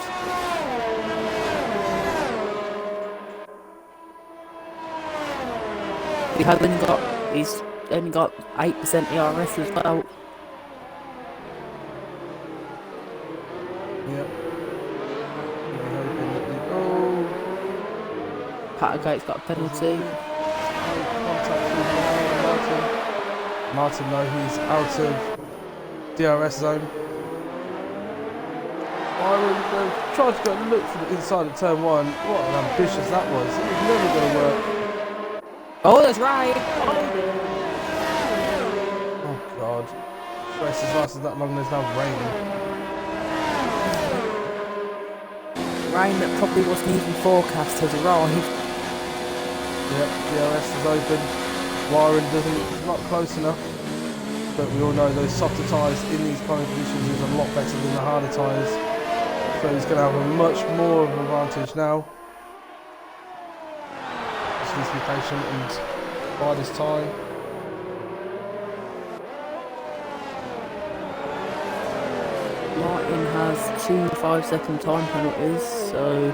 He's only got 8% ERS as well. Yep. Pattergate's got a penalty. Martin though, he's out of DRS zone. Byron tried to go and look for the inside of turn 1. What an ambitious that was. It was never going to work. Oh, that's right. Oh god. Race has lasted that long, there's now rain. Rain that probably wasn't even forecast has arrived. Yep, DRS is open. Wyron is not close enough. But we all know those softer tyres in these kind of conditions is a lot better than the harder tyres. So he's going to have a much more of an advantage now. Just needs to be patient and bide his time. Martin has 2 5-second time penalties, so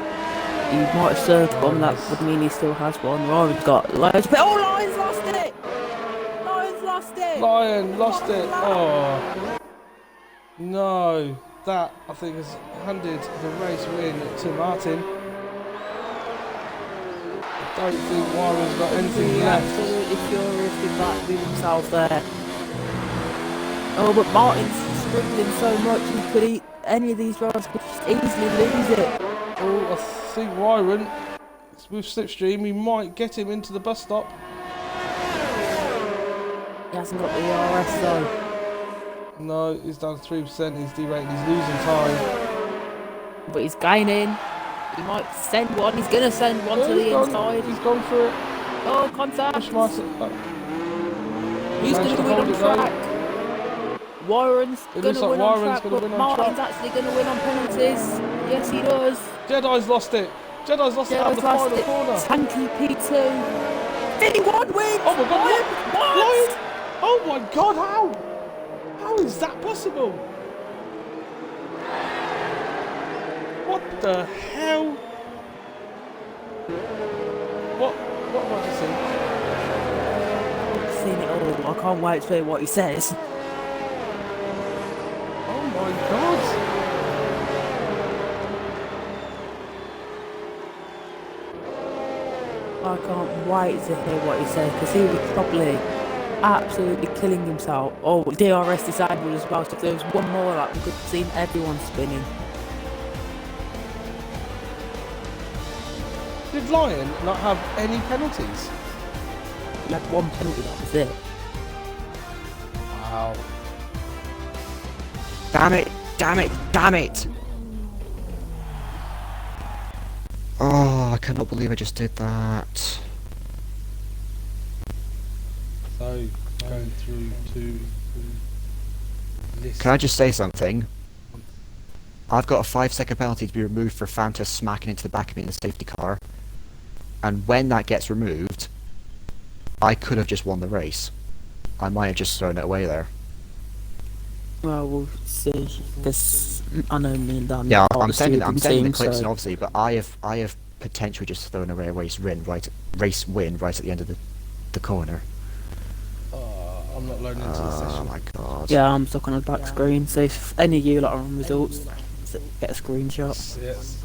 he might have served one. That would mean he still has one. Ryan's got loads. Oh, Lion's lost it! Lion's lost it! Lion lost it! Oh no, that I think has handed the race win to Martin. I don't think Wyron's got anything left. Absolutely furious with that with himself there. Oh, but Martin's struggling so much. He could eat any of these drivers could just easily lose it. Oh, I think Wyron with slipstream, he might get him into the bus stop. He hasn't got the ERS though. No, he's down to 3%. He's derated. He's losing time. But he's gaining. He might send one. He's gonna send one to the inside. He's gone for it. Oh, contact. Push Martin. Who's going to win on track? Warren's going to win on track, but Martin's actually going to win on penalties. Yes, he does. Jedi's lost it. Jedi's lost it out of the final corner. Tanky P2. 51 wins! Oh my god, what? Lion! Oh my god, how? How is that possible? What the hell? What have I just seen? I've seen it all. I can't wait to hear what he says. Oh my god! I can't wait to hear what he says because he was probably absolutely killing himself. Oh, DRS disabled as well, so if there was one more like we could have seen everyone spinning. Did Lion not have any penalties? He had one penalty, that was it. Wow. Damn it! Damn it! Damn it! Oh, I cannot believe I just did that. So, going through to list. Can I just say something? I've got a 5-second penalty to be removed for Fanta smacking into the back of me in the safety car. And when that gets removed, I could have just won the race. I might have just thrown it away there. Well, we'll see. Because I know me and Dan. Yeah, I'm sending the clips, so. and obviously, but I have potentially just thrown away a race win right at the end of the corner. I'm not loading into the session. Oh my god. Yeah, I'm stuck on the back screen. So if any of you lot are on results, get a screenshot. Yes.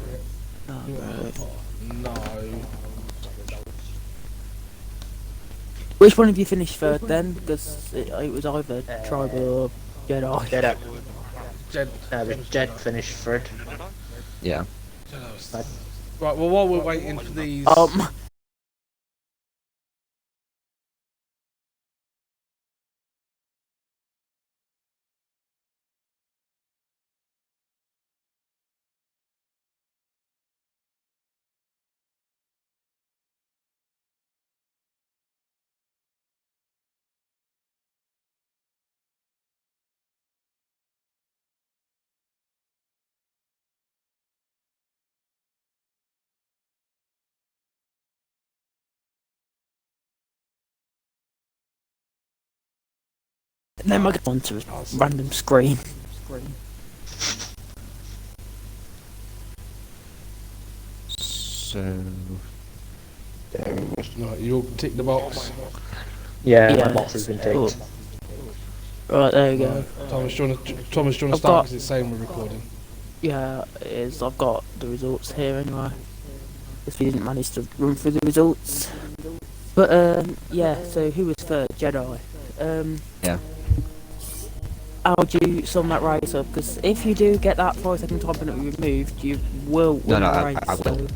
Oh, right. No. Which one of you finished third then? Because it was either Tribal or Jedi. Jed, Jed. Jed finished third. Yeah. Right, well, while we're waiting for these... Then I get onto a random screen. So... Right, you all tick the box. Yeah, Yeah. my box has been ticked. Right, there you go. Thomas, do you want to I've start got- because it's saying we're recording? Yeah, it is. I've got the results here anyway. If we didn't manage to run through the results. But, yeah, so who was third? Jedi. Yeah. How do you sum that race up? Because if you do get that 5-second time penalty removed, you will win No, the I race. will. So.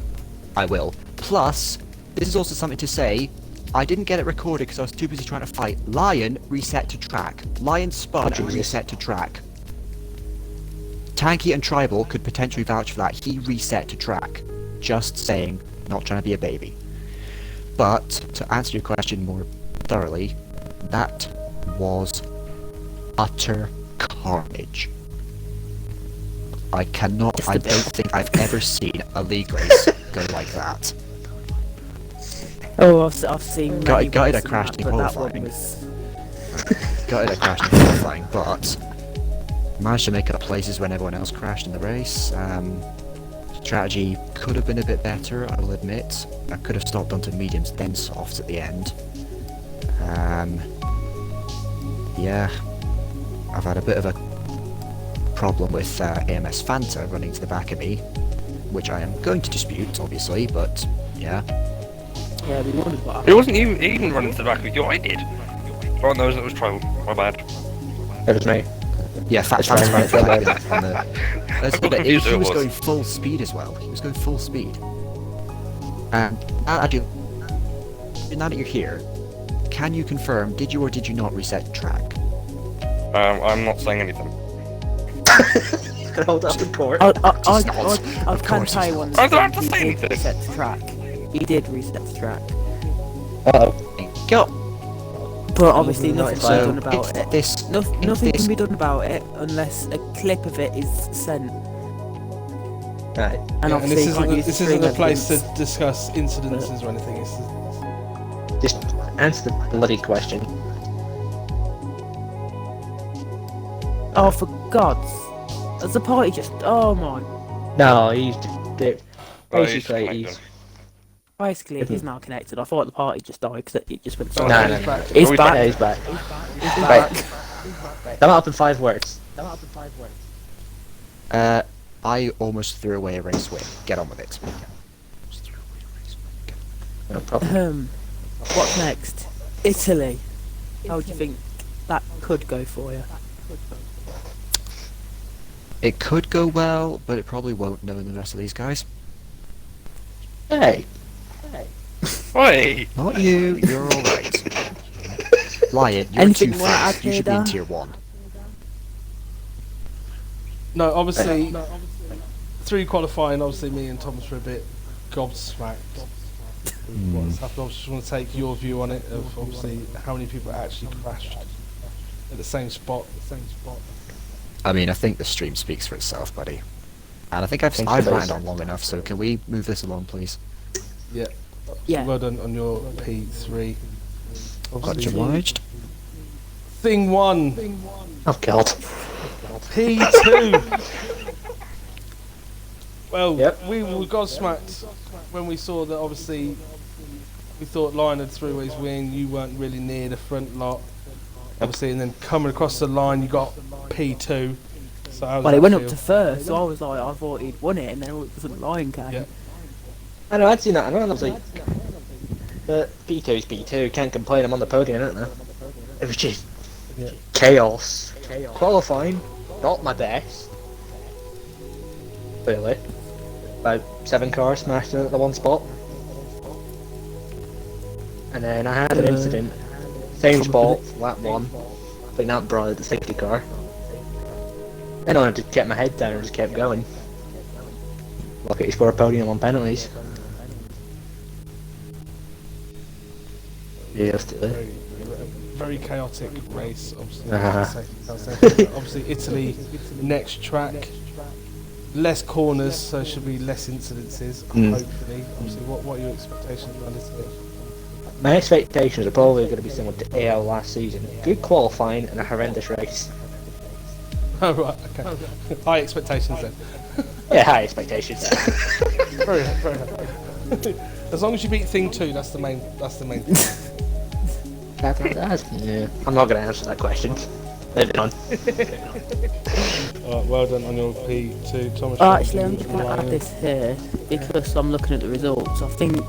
I will. Plus, this is also something to say. I didn't get it recorded because I was too busy trying to fight. Lion reset to track. Lion spun and Jesus. reset to track. Tanky and Tribal could potentially vouch for that. He reset to track. Just saying, not trying to be a baby. But, to answer your question more thoroughly, that was utter carnage. I don't think I've ever seen a league race go like that. Oh, I've seen. many Gutted I races crashed and in that, but that qualifying. one was- Gutted I crashed in qualifying, but managed to make up places when everyone else crashed in the race. Strategy could have been a bit better, I will admit. I could have stopped onto mediums then softs at the end. Yeah, I've had a bit of a problem with AMS Fanta running to the back of me, which I am going to dispute, obviously, but yeah. Yeah, we wondered what It happened. wasn't you even running to the back of you, I did. Oh no, that was Tribal. My bad. It was me. Yeah, It's fine, mate, don't worry. But he confused who it was was. going full speed as well. He was going full speed. And now that you're here, can you confirm, did you or did you not reset track? I'm not saying anything. Can hold up in court. I Just not. can Of course tell he's you one not. I don't have to thing, say he did anything. reset the track. He did reset the track. Uh-oh. Go! But obviously No, nothing it's can be So, done about if it. this... Nothing this- can be done about it unless a clip of it is sent. Right. And Yeah, obviously you can't use this stream isn't a place to evidence. discuss incidences or anything. It's Just answer the bloody question. Oh, for God's... As the party just... Oh my... No, he's basically connected. Basically, he's now connected. I thought the party just died because it just went Oh, silent. no, he's no. back. He's Oh, he's back. Yeah, he's back. He's Right. back. Sum it up in 5 words. I almost threw away a race win. Get on with it. No problem. What's next? Italy. How do you think that could go for you? It could go well, but it probably won't knowing the rest of these guys. Hey. Oi! Not you, you're alright. Lion, you're Anything too you wanna fast. add You here, should be in Dan? tier 1. No, obviously, through qualifying, obviously me and Thomas were a bit gobsmacked. with What's happened? I just want to take your view on it of obviously how many people actually crashed at the same spot. I mean, I think the stream speaks for itself, buddy. And I think Think I've so. ran on long enough, so can we move this along, please? Yeah. Yeah. Well done on your P3. Much Obviously, obliged. thing 1, Oh god. P2. Well, Yep. we were gobsmacked when we saw that. Obviously, we thought Lion had threw his wing. You weren't really near the front lot, obviously, and then coming across the line, you got P2. So how does Well, he that went up feel? to first, so I was like, I thought he'd won it, and then all of a sudden Lion came. Yeah. I know, I'd seen that. I know, and I was like, But B2's B2, can't complain, I'm on the podium, isn't there? It was just chaos. Qualifying, not my best. Clearly. About 7 cars smashed in at the one spot. And then I had an incident. Same spot, lap 1. I think that brought out the safety car. Then I just kept my head down and just kept going. Lucky to score a podium on penalties. Yeah, let's do it. Very chaotic race, obviously. Obviously, Italy, next track. Less corners, so should be less incidences, hopefully. Obviously, what are your expectations for Italy? My expectations are probably going to be similar to AL last season. Good qualifying and a horrendous race. Oh, right, okay. High expectations then. Yeah, high expectations. Very high. As long as you beat Thing 2, that's the main thing. Yeah. I'm not going to answer that question. Moving on. Well done on your P2, Thomas. Actually, I'm just going to add this here because I'm looking at the results. I think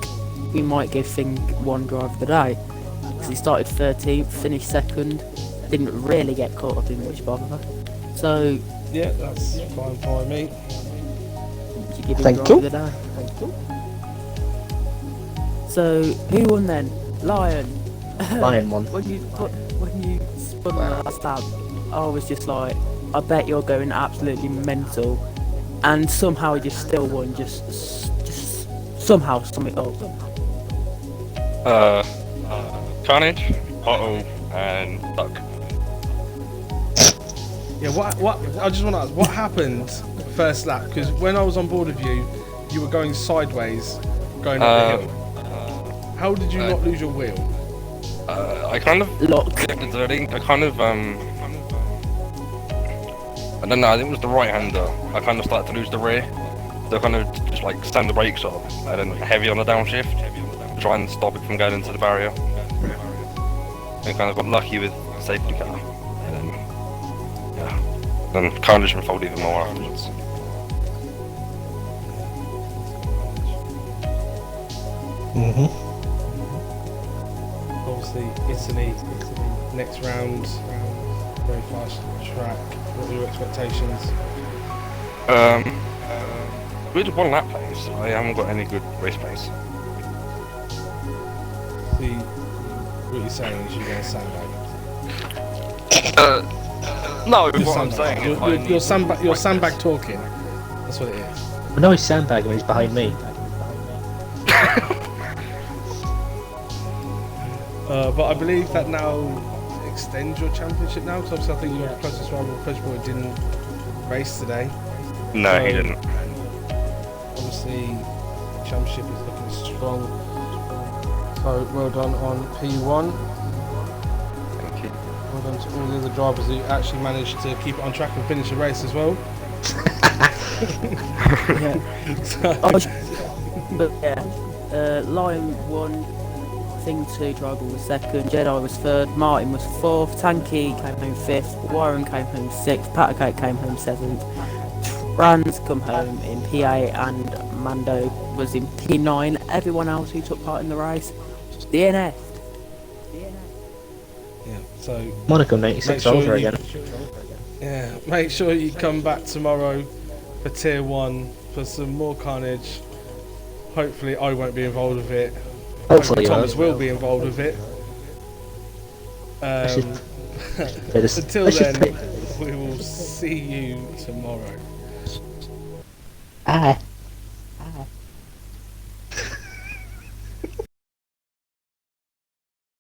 we might give Thing 1 drive of the day because he started 13th, finished 2nd, didn't really get caught up in much bother. So, yeah, that's fine by me. you give him Thank drive you. of the day. So, who won then? Lion. Lion won. When you spun the last lap, I was just like, I bet you're going absolutely mental, and somehow he just still won. Just somehow sum it up. Carnage, Otto, and Duck. Yeah, what? I just want to ask, what happened first lap? Because when I was on board with you, you were going sideways, going up the hill. How did you not lose your wheel? I kind of Lock. kept exerting. I kind of I don't know. I think it was the right-hander. I kind of started to lose the rear. So I kind of just like slammed the brakes on and then heavy on the downshift, try and stop it from going into the barrier. And kind of got lucky with the safety car. And then, yeah, then Carnage unfolded even more afterwards. Obviously, Italy, next round, very fast track. What are your expectations? We did 1 lap pace. I haven't got any good race pace. See, what you're saying is you're going to sandbag. No, You're what I'm saying is you're sandbag talking. That's what it is. I know he's sandbagging when he's behind me. But I believe that now extends your championship now, because obviously I think your closest rival, Fredboy, didn't race today. No, he didn't. Obviously, championship is looking strong. So well done on P1. Thank you. Well done to all the other drivers who actually managed to keep it on track and finish the race as well. But yeah, Lion won. Thing 2 driver was 2nd, Jedi was 3rd, Martin was 4th, Tanky came home 5th, Warren came home 6th, Patacate came home 7th, Trans come home in P8, and Mando was in P9. Everyone else who took part in the race, DNF. Yeah, so Monaco 96 over again. Yeah, make sure you come back tomorrow for Tier 1 for some more carnage. Hopefully I won't be involved with it. Hopefully Thomas will be involved with it. Until then, we will see you tomorrow. Bye.